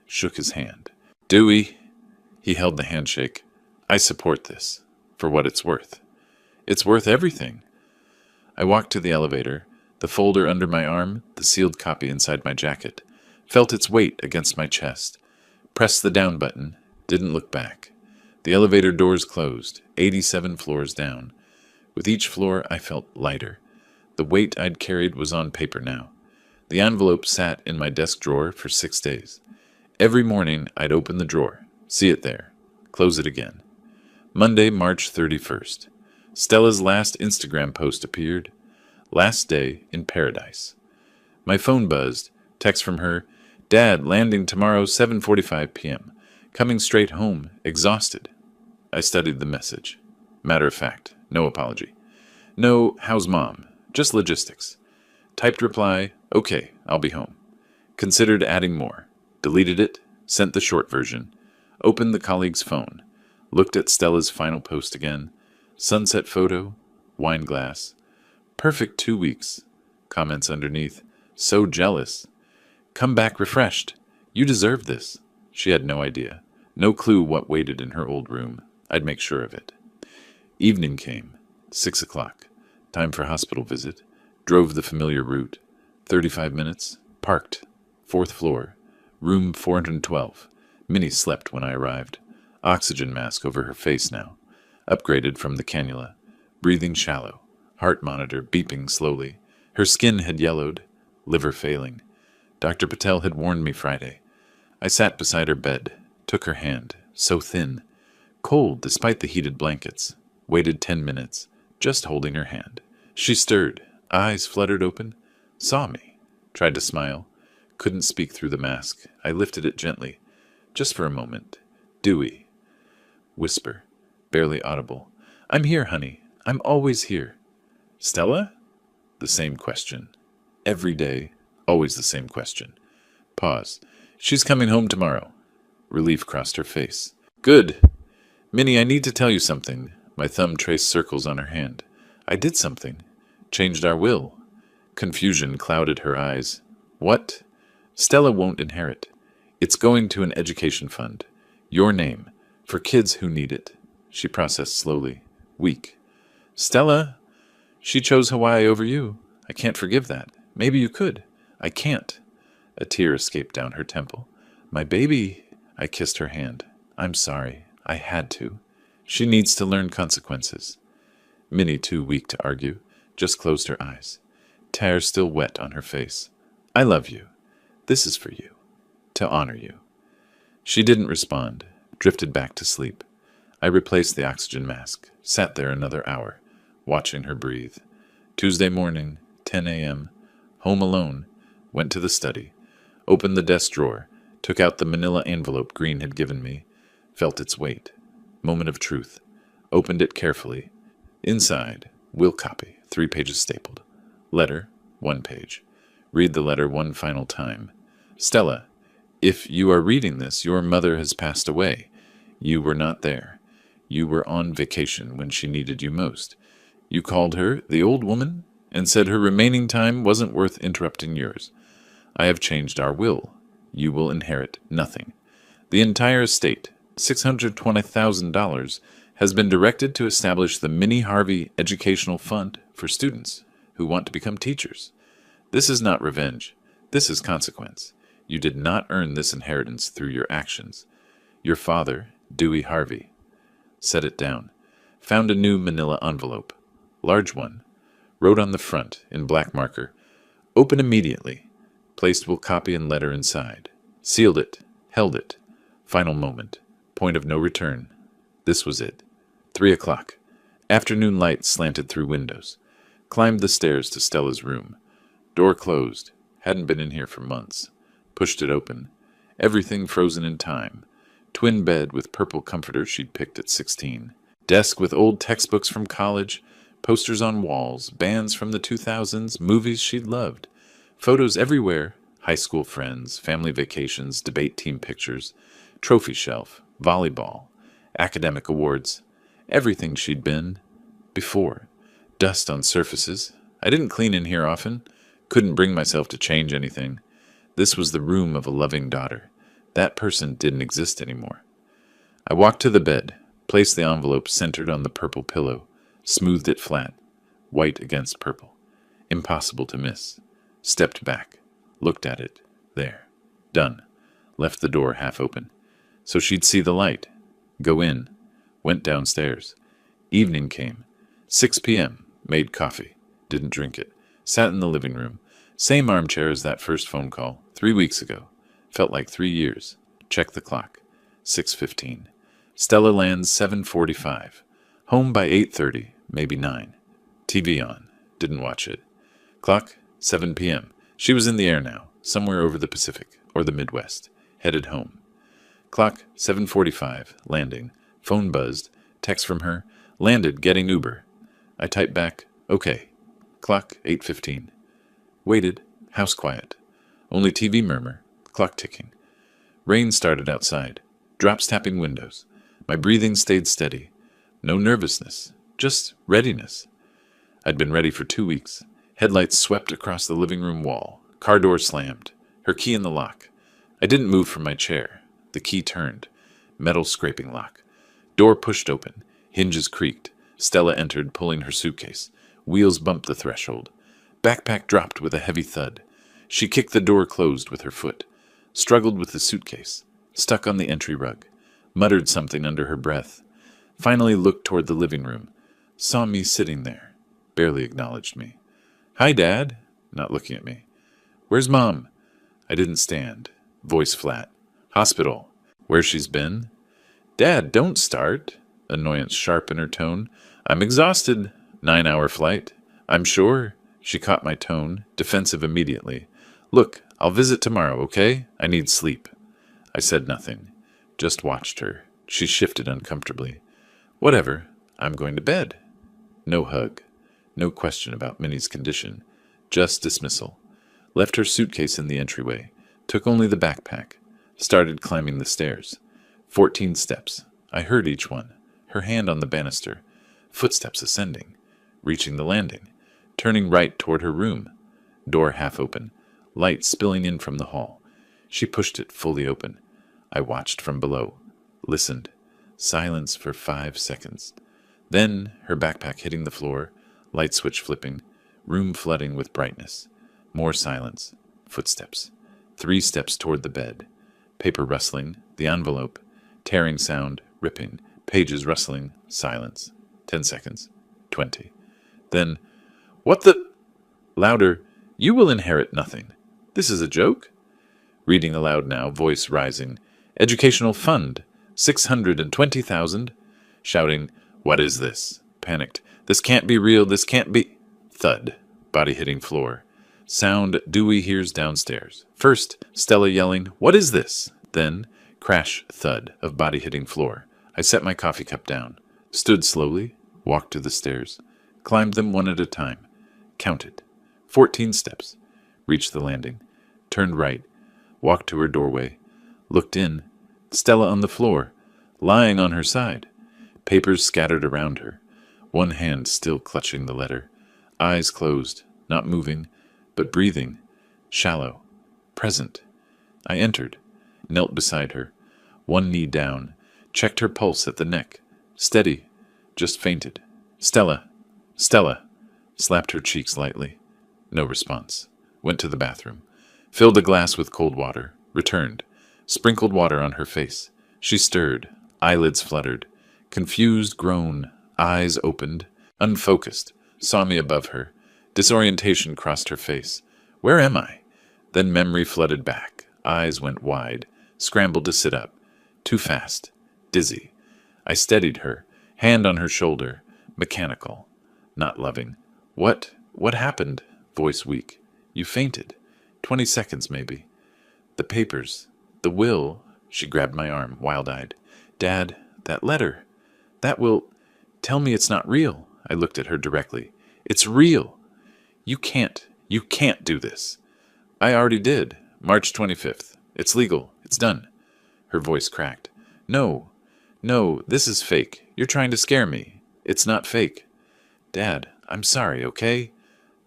Shook his hand. Dewey. He held the handshake. I support this. For what it's worth. It's worth everything. I walked to the elevator, the folder under my arm, the sealed copy inside my jacket. Felt its weight against my chest. Pressed the down button. Didn't look back. The elevator doors closed, 87 floors down. With each floor, I felt lighter. The weight I'd carried was on paper now. The envelope sat in my desk drawer for 6 days. Every morning, I'd open the drawer, see it there, close it again. Monday, March 31st. Stella's last Instagram post appeared. Last day in paradise. My phone buzzed. Text from her. Dad, landing tomorrow 7:45 p.m. Coming straight home, exhausted. I studied the message. Matter of fact, no apology. No, how's mom? Just logistics. Typed reply, okay, I'll be home. Considered adding more. Deleted it, sent the short version. Opened the colleague's phone. Looked at Stella's final post again. Sunset photo, wine glass. Perfect 2 weeks. Comments underneath. So jealous. Come back refreshed. You deserve this. She had no idea. No clue what waited in her old room. I'd make sure of it. Evening came. 6 o'clock. Time for hospital visit. Drove the familiar route. 35 minutes. Parked. 4th floor. Room 412. Minnie slept when I arrived. Oxygen mask over her face now. Upgraded from the cannula. Breathing shallow. Heart monitor beeping slowly. Her skin had yellowed. Liver failing. Dr. Patel had warned me Friday. I sat beside her bed. Took her hand. So thin. Cold despite the heated blankets. Waited 10 minutes. Just holding her hand. She stirred. Eyes fluttered open. Saw me. Tried to smile. Couldn't speak through the mask. I lifted it gently. Just for a moment. Dewey. Whisper. Barely audible. I'm here, honey. I'm always here. Stella? The same question. Every day. Always the same question. Pause. She's coming home tomorrow. Relief crossed her face. Good. Minnie, I need to tell you something. My thumb traced circles on her hand. I did something. Changed our will. Confusion clouded her eyes. What? Stella won't inherit. It's going to an education fund. Your name. For kids who need it. She processed slowly. Weak. Stella? She chose Hawaii over you. I can't forgive that. Maybe you could. I can't. A tear escaped down her temple. My baby. I kissed her hand. I'm sorry. I had to. She needs to learn consequences. Minnie, too weak to argue, just closed her eyes. Tear still wet on her face. I love you. This is for you. To honor you. She didn't respond, drifted back to sleep. I replaced the oxygen mask, sat there another hour, watching her breathe. Tuesday morning, 10 a.m., home alone, went to the study, opened the desk drawer, took out the manila envelope Green had given me, felt its weight. Moment of truth. Opened it carefully. Inside, will copy, 3 pages stapled. Letter, 1 page. Read the letter one final time. Stella, if you are reading this, your mother has passed away. You were not there. You were on vacation when she needed you most. You called her the old woman and said her remaining time wasn't worth interrupting yours. I have changed our will. You will inherit nothing. The entire estate, $620,000, has been directed to establish the Minnie Harvey Educational Fund for students who want to become teachers. This is not revenge. This is consequence. You did not earn this inheritance through your actions. Your father, Dewey Harvey. Set it down. Found a new manila envelope. Large one. Wrote on the front, in black marker, Open immediately. Placed will copy and letter inside. Sealed it. Held it. Final moment. Point of no return. This was it. 3 o'clock. Afternoon light slanted through windows. Climbed the stairs to Stella's room. Door closed. Hadn't been in here for months. Pushed it open. Everything frozen in time. Twin bed with purple comforter she'd picked at 16. Desk with old textbooks from college. Posters on walls. Bands from the 2000s. Movies she'd loved. Photos everywhere. High school friends. Family vacations. Debate team pictures. Trophy shelf. Volleyball. Academic awards. Everything she'd been. Before. Dust on surfaces. I didn't clean in here often. Couldn't bring myself to change anything. This was the room of a loving daughter. That person didn't exist anymore. I walked to the bed, placed the envelope centered on the purple pillow, smoothed it flat, white against purple. Impossible to miss. Stepped back, looked at it. There. Done. Left the door half open. So she'd see the light. Go in. Went downstairs. Evening came. 6 p.m. Made coffee. Didn't drink it. Sat in the living room. Same armchair as that first phone call. 3 weeks ago. Felt like 3 years. Checked the clock. 6:15. Stella lands 7:45. Home by 8:30, maybe 9. TV on. Didn't watch it. Clock, 7 p.m. She was in the air now, somewhere over the Pacific, or the Midwest. Headed home. Clock, 7:45. Landing. Phone buzzed. Text from her. Landed, getting Uber. I typed back, okay. Clock, 8:15. Waited. House quiet. Only TV murmur. Clock ticking. Rain started outside. Drops tapping windows. My breathing stayed steady. No nervousness. Just readiness. I'd been ready for 2 weeks. Headlights swept across the living room wall. Car door slammed. Her key in the lock. I didn't move from my chair. The key turned. Metal scraping lock. Door pushed open. Hinges creaked. Stella entered, pulling her suitcase. Wheels bumped the threshold. Backpack dropped with a heavy thud. She kicked the door closed with her foot. Struggled with the suitcase. Stuck on the entry rug. Muttered something under her breath. Finally looked toward the living room. Saw me sitting there. Barely acknowledged me. Hi, Dad. Not looking at me. Where's Mom? I didn't stand. Voice flat. Hospital. Where she's been? Dad, don't start. Annoyance sharp in her tone. I'm exhausted. 9-hour flight. I'm sure. She caught my tone, defensive immediately. Look, I'll visit tomorrow, okay? I need sleep. I said nothing. Just watched her. She shifted uncomfortably. Whatever. I'm going to bed. No hug. No question about Minnie's condition. Just dismissal. Left her suitcase in the entryway. Took only the backpack. Started climbing the stairs. 14 steps. I heard each one. Her hand on the banister. Footsteps ascending. Reaching the landing. Turning right toward her room. Door half open. Light spilling in from the hall. She pushed it fully open. I watched from below. Listened. Silence for 5 seconds. Then her backpack hitting the floor. Light switch flipping. Room flooding with brightness. More silence. Footsteps. 3 steps toward the bed. Paper rustling. The envelope. Tearing sound. Ripping. Pages rustling. Silence. 10 seconds. 20. Then, "What the—" Louder. "You will inherit nothing. This is a joke?" Reading aloud now, voice rising. "Educational fund. 620,000. Shouting, "What is this?" Panicked. "This can't be real. This can't be—" Thud. Body hitting floor. Sound Dewey hears downstairs. First, Stella yelling, "What is this?" Then, crash, thud of body hitting floor. I set my coffee cup down. Stood slowly. Walked to the stairs. Climbed them one at a time. Counted. 14 steps. Reached the landing. Turned right. Walked to her doorway. Looked in. Stella on the floor. Lying on her side. Papers scattered around her. One hand still clutching the letter. Eyes closed. Not moving, but breathing. Shallow. Present. I entered. Knelt beside her. One knee down. Checked her pulse at the neck. Steady. Just fainted. "Stella! Stella!" Slapped her cheeks lightly. No response. Went to the bathroom. Filled a glass with cold water. Returned. Sprinkled water on her face. She stirred. Eyelids fluttered. Confused groan. Eyes opened. Unfocused. Saw me above her. Disorientation crossed her face. Where am I? Then memory flooded back. Eyes went wide. Scrambled to sit up. Too fast. Dizzy. I steadied her. Hand on her shoulder. Mechanical. Not loving. What happened? Voice weak. You fainted. 20 seconds, maybe. The papers. The will. She grabbed my arm, wild-eyed. Dad, that letter. That will... Tell me it's not real. I looked at her directly. It's real. You can't do this. I already did. March 25th. It's legal. It's done. Her voice cracked. No, this is fake. You're trying to scare me. It's not fake. Dad, I'm sorry, okay?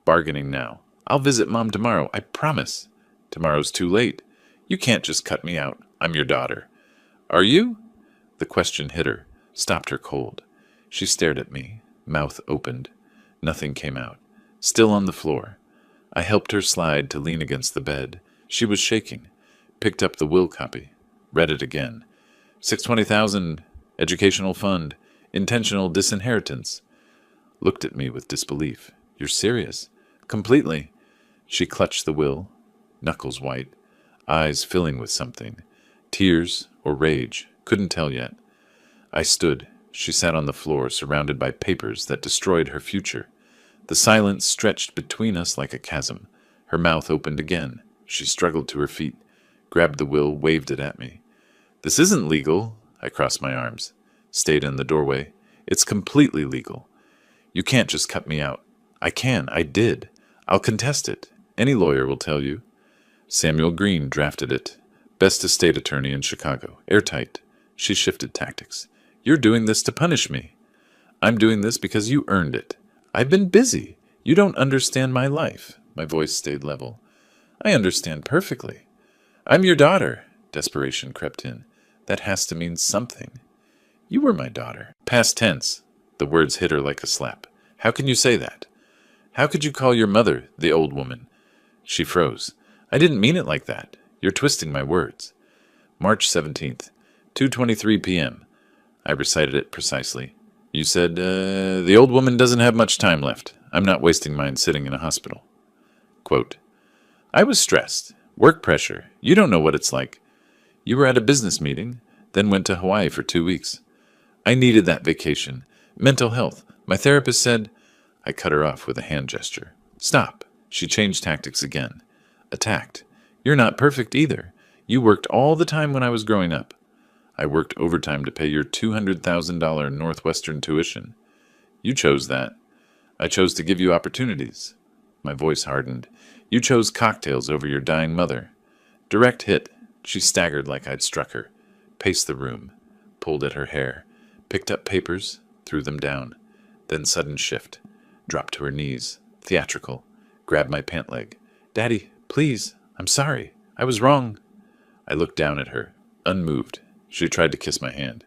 Bargaining now. I'll visit Mom tomorrow, I promise. Tomorrow's too late. You can't just cut me out. I'm your daughter. Are you? The question hit her, stopped her cold. She stared at me, mouth opened. Nothing came out. Still on the floor. I helped her slide to lean against the bed. She was shaking. Picked up the will copy. Read it again. 620,000, educational fund, intentional disinheritance. Looked at me with disbelief. You're serious? Completely. She clutched the will, knuckles white, eyes filling with something. Tears or rage, couldn't tell yet. I stood. She sat on the floor, surrounded by papers that destroyed her future. The silence stretched between us like a chasm. Her mouth opened again. She struggled to her feet, grabbed the will, waved it at me. This isn't legal. I crossed my arms. Stayed in the doorway. It's completely legal. You can't just cut me out. I can. I did. I'll contest it. Any lawyer will tell you. Samuel Green drafted it. Best estate attorney in Chicago. Airtight. She shifted tactics. You're doing this to punish me. I'm doing this because you earned it. I've been busy. You don't understand my life. My voice stayed level. I understand perfectly. I'm your daughter. Desperation crept in. That has to mean something. You were my daughter. Past tense. The words hit her like a slap. How can you say that? How could you call your mother the old woman? She froze. I didn't mean it like that. You're twisting my words. March 17th, 2:23 p.m. I recited it precisely. You said, the old woman doesn't have much time left. I'm not wasting mine sitting in a hospital. Quote, I was stressed. Work pressure. You don't know what it's like. You were at a business meeting, then went to Hawaii for 2 weeks. I needed that vacation. Mental health. My therapist said... I cut her off with a hand gesture. Stop. She changed tactics again. Attacked. You're not perfect either. You worked all the time when I was growing up. I worked overtime to pay your $200,000 Northwestern tuition. You chose that. I chose to give you opportunities. My voice hardened. You chose cocktails over your dying mother. Direct hit. She staggered like I'd struck her. Paced the room. Pulled at her hair. Picked up papers. Threw them down. Then sudden shift. Dropped to her knees. Theatrical. Grabbed my pant leg. Daddy, please. I'm sorry. I was wrong. I looked down at her. Unmoved. She tried to kiss my hand.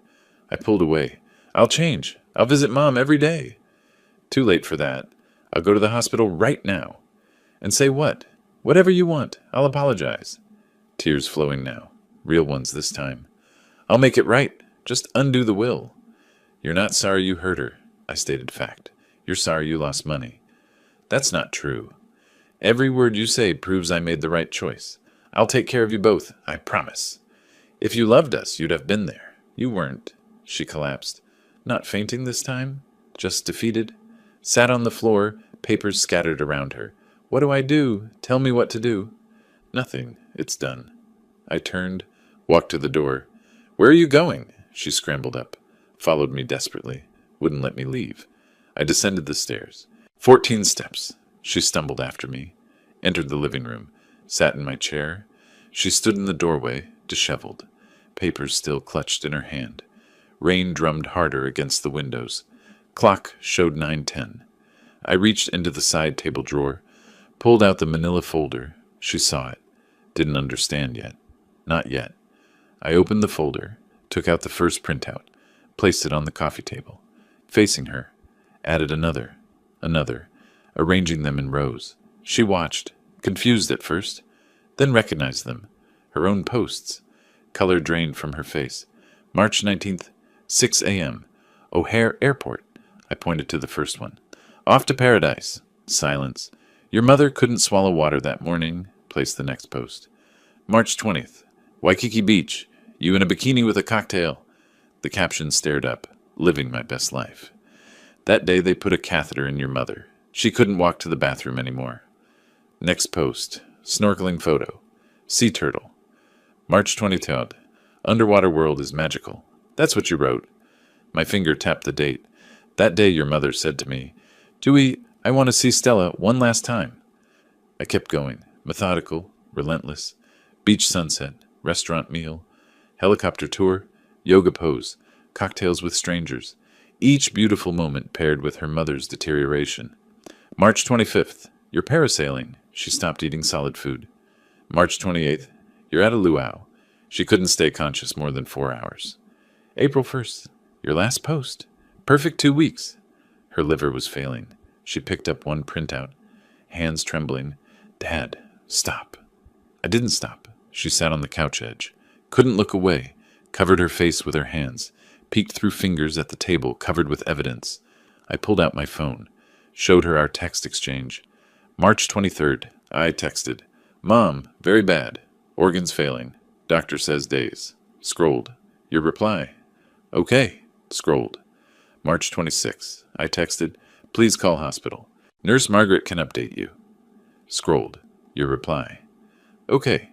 I pulled away. I'll change. I'll visit Mom every day. Too late for that. I'll go to the hospital right now. And say what? Whatever you want. I'll apologize. Tears flowing now. Real ones this time. I'll make it right. Just undo the will. You're not sorry you hurt her. I stated fact. You're sorry you lost money. That's not true. Every word you say proves I made the right choice. I'll take care of you both. I promise. If you loved us, you'd have been there. You weren't. She collapsed. Not fainting this time? Just defeated? Sat on the floor, papers scattered around her. What do I do? Tell me what to do. Nothing. It's done. I turned, walked to the door. Where are you going? She scrambled up, followed me desperately, wouldn't let me leave. I descended the stairs. 14 steps. She stumbled after me, entered the living room, sat in my chair. She stood in the doorway, disheveled, papers still clutched in her hand. Rain drummed harder against the windows. Clock showed 9:10. I reached into the side table drawer, pulled out the manila folder. She saw it. Didn't understand yet. Not yet. I opened the folder, took out the first printout, placed it on the coffee table. Facing her, added another, arranging them in rows. She watched, confused at first, then recognized them. Her own posts. Color drained from her face. March 19th, 6 a.m. O'Hare Airport. I pointed to the first one. Off to paradise. Silence. Your mother couldn't swallow water that morning. Placed the next post. March 20th. Waikiki Beach. You in a bikini with a cocktail. The caption stared up. Living my best life. That day they put a catheter in your mother. She couldn't walk to the bathroom anymore. Next post. Snorkeling photo. Sea turtle. March 23rd. Underwater world is magical. That's what you wrote. My finger tapped the date. That day your mother said to me, Dewey, I want to see Stella one last time. I kept going. Methodical, relentless. Beach sunset. Restaurant meal. Helicopter tour. Yoga pose. Cocktails with strangers. Each beautiful moment paired with her mother's deterioration. March 25th. You're parasailing. She stopped eating solid food. March 28th. You're at a luau. She couldn't stay conscious more than 4 hours. April 1st. Your last post. Perfect 2 weeks. Her liver was failing. She picked up one printout. Hands trembling. Dad, stop. I didn't stop. She sat on the couch edge. Couldn't look away. Covered her face with her hands. Peeked through fingers at the table covered with evidence. I pulled out my phone. Showed her our text exchange. March 23rd. I texted. Mom, very bad. Organs failing. Doctor says days. Scrolled. Your reply. Okay. Scrolled. March 26th. I texted. Please call hospital. Nurse Margaret can update you. Scrolled. Your reply. Okay.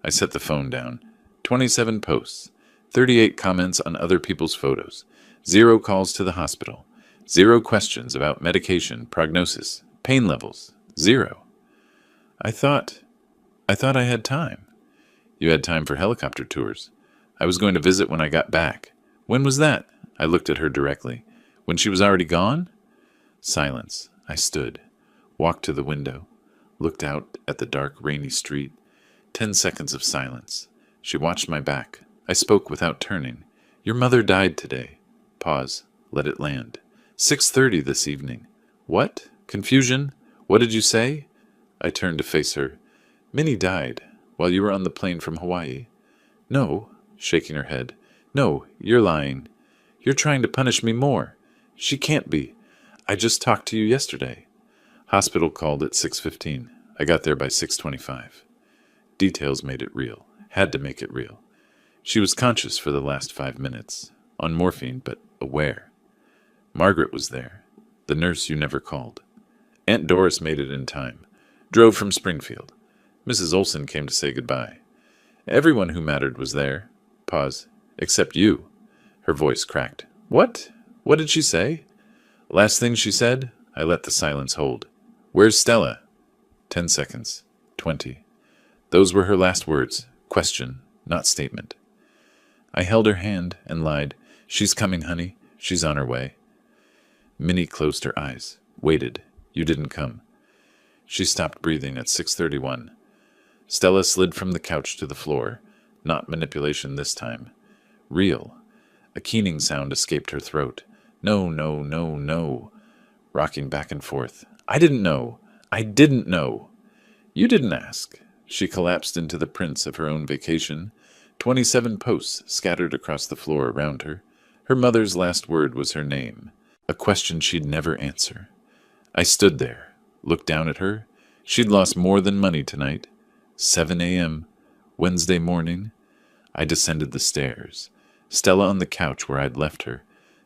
I set the phone down. 27 posts. 38 comments on other people's photos. 0 calls to the hospital. 0 questions about medication, prognosis, pain levels. 0. I thought I had time. You had time for helicopter tours. I was going to visit when I got back. When was that? I looked at her directly. When she was already gone? Silence. I stood. Walked to the window. Looked out at the dark, rainy street. 10 seconds of silence. She watched my back. I spoke without turning. Your mother died today. Pause. Let it land. 6:30 this evening. What? Confusion? What did you say? I turned to face her. Minnie died while you were on the plane from Hawaii. No, shaking her head. No, you're lying. You're trying to punish me more. She can't be. I just talked to you yesterday. Hospital called at 6:15. I got there by 6:25. Details made it real. Had to make it real. She was conscious for the last 5 minutes. On morphine, but aware. Margaret was there. The nurse you never called. Aunt Doris made it in time. Drove from Springfield. Mrs. Olson came to say goodbye. Everyone who mattered was there. Pause. Except you. Her voice cracked. What? What did she say? Last thing she said, I let the silence hold. Where's Stella? 10 seconds. 20. Those were her last words. Question, not statement. I held her hand and lied. She's coming, honey. She's on her way. Minnie closed her eyes. Waited. You didn't come. She stopped breathing at 6:31. Stella slid from the couch to the floor. Not manipulation this time. Real. A keening sound escaped her throat. No, no, no, no. Rocking back and forth. I didn't know. I didn't know. You didn't ask. She collapsed into the prints of her own vacation. 27 posts scattered across the floor around her. Her mother's last word was her name. A question she'd never answer. I stood there, looked down at her. She'd lost more than money tonight. 7 a.m., Wednesday morning. I descended the stairs. Stella on the couch where I'd left her,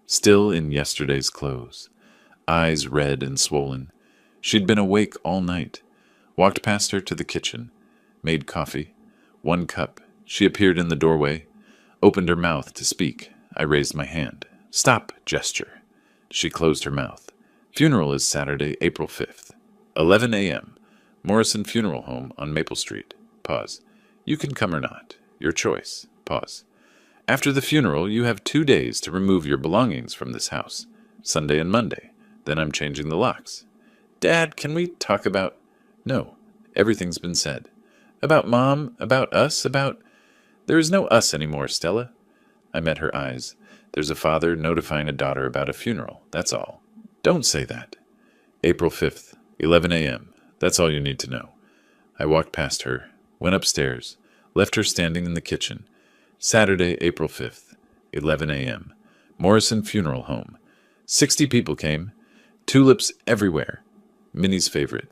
still in yesterday's clothes. Eyes red and swollen. She'd been awake all night. Walked past her to the kitchen. Made coffee. 1 cup. She appeared in the doorway. Opened her mouth to speak. I raised my hand. Stop gesture. She closed her mouth. Funeral is Saturday, April 5th. 11 a.m. Morrison Funeral Home on Maple Street. Pause. You can come or not. Your choice. Pause. After the funeral, you have 2 days to remove your belongings from this house. Sunday and Monday. Then I'm changing the locks. Dad, can we talk about... No. Everything's been said. About Mom, about us, about... There is no us anymore, Stella. I met her eyes. There's a father notifying a daughter about a funeral. That's all. Don't say that. April 5th, 11 a.m. That's all you need to know. I walked past her, went upstairs, left her standing in the kitchen. Saturday, April 5th, 11 a.m. Morrison Funeral Home. 60 people came. Tulips everywhere. Minnie's favorite.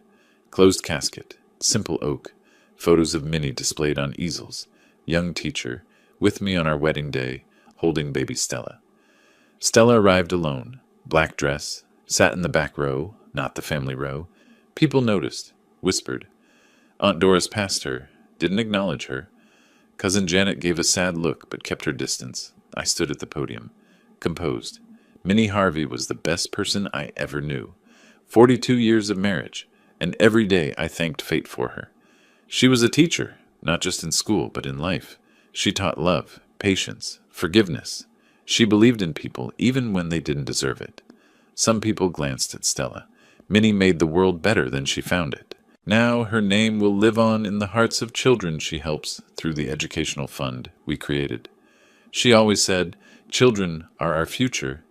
Closed casket. Simple oak. Photos of Minnie displayed on easels. Young teacher. With me on our wedding day, holding baby Stella. Stella arrived alone. Black dress. Sat in the back row, not the family row. People noticed. Whispered. Aunt Doris passed her. Didn't acknowledge her. Cousin Janet gave a sad look, but kept her distance. I stood at the podium. Composed. Minnie Harvey was the best person I ever knew. 42 years of marriage, and every day I thanked fate for her. She was a teacher, not just in school, but in life. She taught love, patience, forgiveness. She believed in people even when they didn't deserve it. Some people glanced at Stella. Minnie made the world better than she found it. Now her name will live on in the hearts of children she helps through the educational fund we created. She always said, children are our future.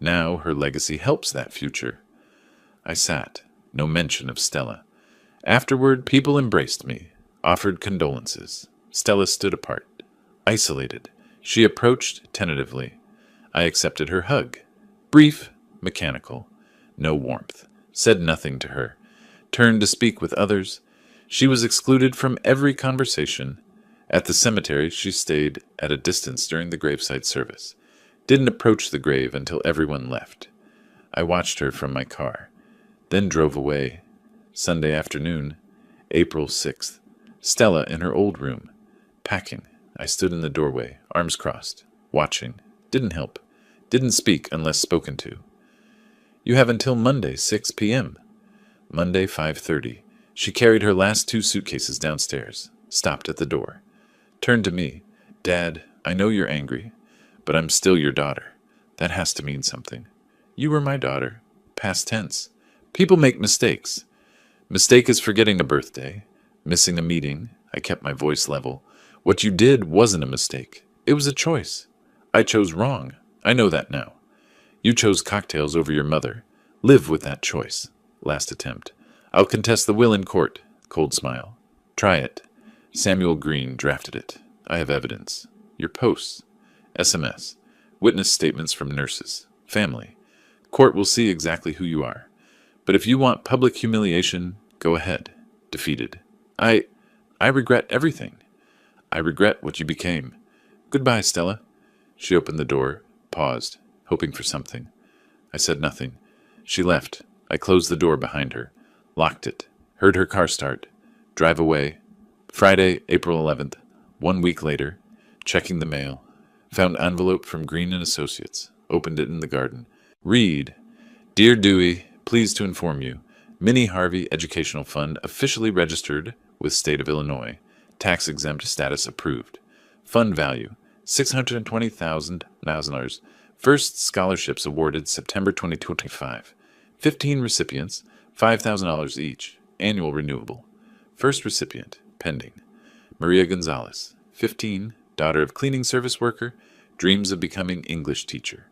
Now her legacy helps that future. I sat. No mention of Stella. Afterward, people embraced me, offered condolences. Stella stood apart, isolated. She approached tentatively. I accepted her hug. Brief, mechanical. No warmth. Said nothing to her. Turned to speak with others. She was excluded from every conversation. At the cemetery, she stayed at a distance during the graveside service. Didn't approach the grave until everyone left. I watched her from my car, then drove away. Sunday afternoon, April 6th. Stella in her old room, packing. I stood in the doorway, arms crossed, watching. Didn't help. Didn't speak unless spoken to. You have until Monday, 6 p.m. Monday, 5:30. She carried her last 2 suitcases downstairs, stopped at the door. Turned to me. Dad, I know you're angry, but I'm still your daughter. That has to mean something. You were my daughter. Past tense. People make mistakes. Mistake is forgetting a birthday, missing a meeting. I kept my voice level. What you did wasn't a mistake. It was a choice. I chose wrong. I know that now. You chose cocktails over your mother. Live with that choice. Last attempt. I'll contest the will in court. Cold smile. Try it. Samuel Green drafted it. I have evidence. Your posts. SMS. Witness statements from nurses. Family. Court will see exactly who you are. But if you want public humiliation, go ahead. Defeated. I regret everything. I regret what you became. Goodbye, Stella. She opened the door, paused, hoping for something. I said nothing. She left. I closed the door behind her, locked it, heard her car start, drive away. Friday, April 11th, 1 week later, checking the mail, found envelope from Green & Associates, opened it in the garden. Read, Dear Dewey, pleased to inform you, Minnie Harvey Educational Fund officially registered with State of Illinois. Tax exempt status approved. Fund value $620,000. First scholarships awarded September 2025. 15 recipients, $5,000 each. Annual renewable. First recipient, pending. Maria Gonzalez, 15, daughter of cleaning service worker, dreams of becoming English teacher.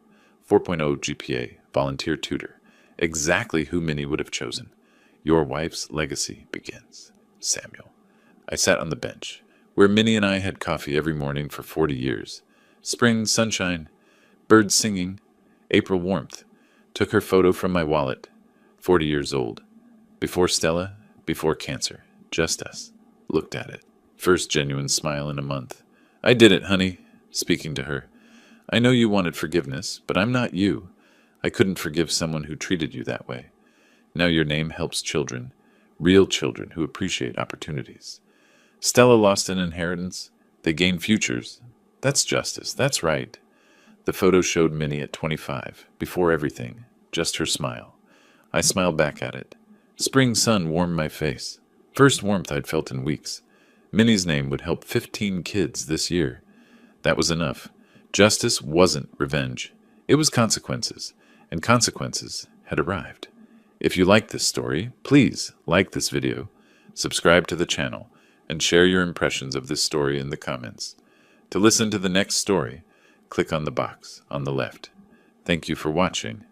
4.0 GPA, volunteer tutor. Exactly who Minnie would have chosen. Your wife's legacy begins. Samuel. I sat on the bench, where Minnie and I had coffee every morning for 40 years. Spring sunshine, birds singing, April warmth. Took her photo from my wallet. 40 years old. Before Stella, before cancer. Just us. Looked at it. First genuine smile in a month. I did it, honey. Speaking to her. I know you wanted forgiveness, but I'm not you. I couldn't forgive someone who treated you that way. Now your name helps children. Real children who appreciate opportunities. Stella lost an inheritance. They gain futures. That's justice. That's right. The photo showed Minnie at 25, before everything, just her smile. I smiled back at it. Spring sun warmed my face. First warmth I'd felt in weeks. Minnie's name would help 15 kids this year. That was enough. Justice wasn't revenge. It was consequences, and consequences had arrived. If you like this story, please like this video, subscribe to the channel, and share your impressions of this story in the comments. To listen to the next story, click on the box on the left. Thank you for watching.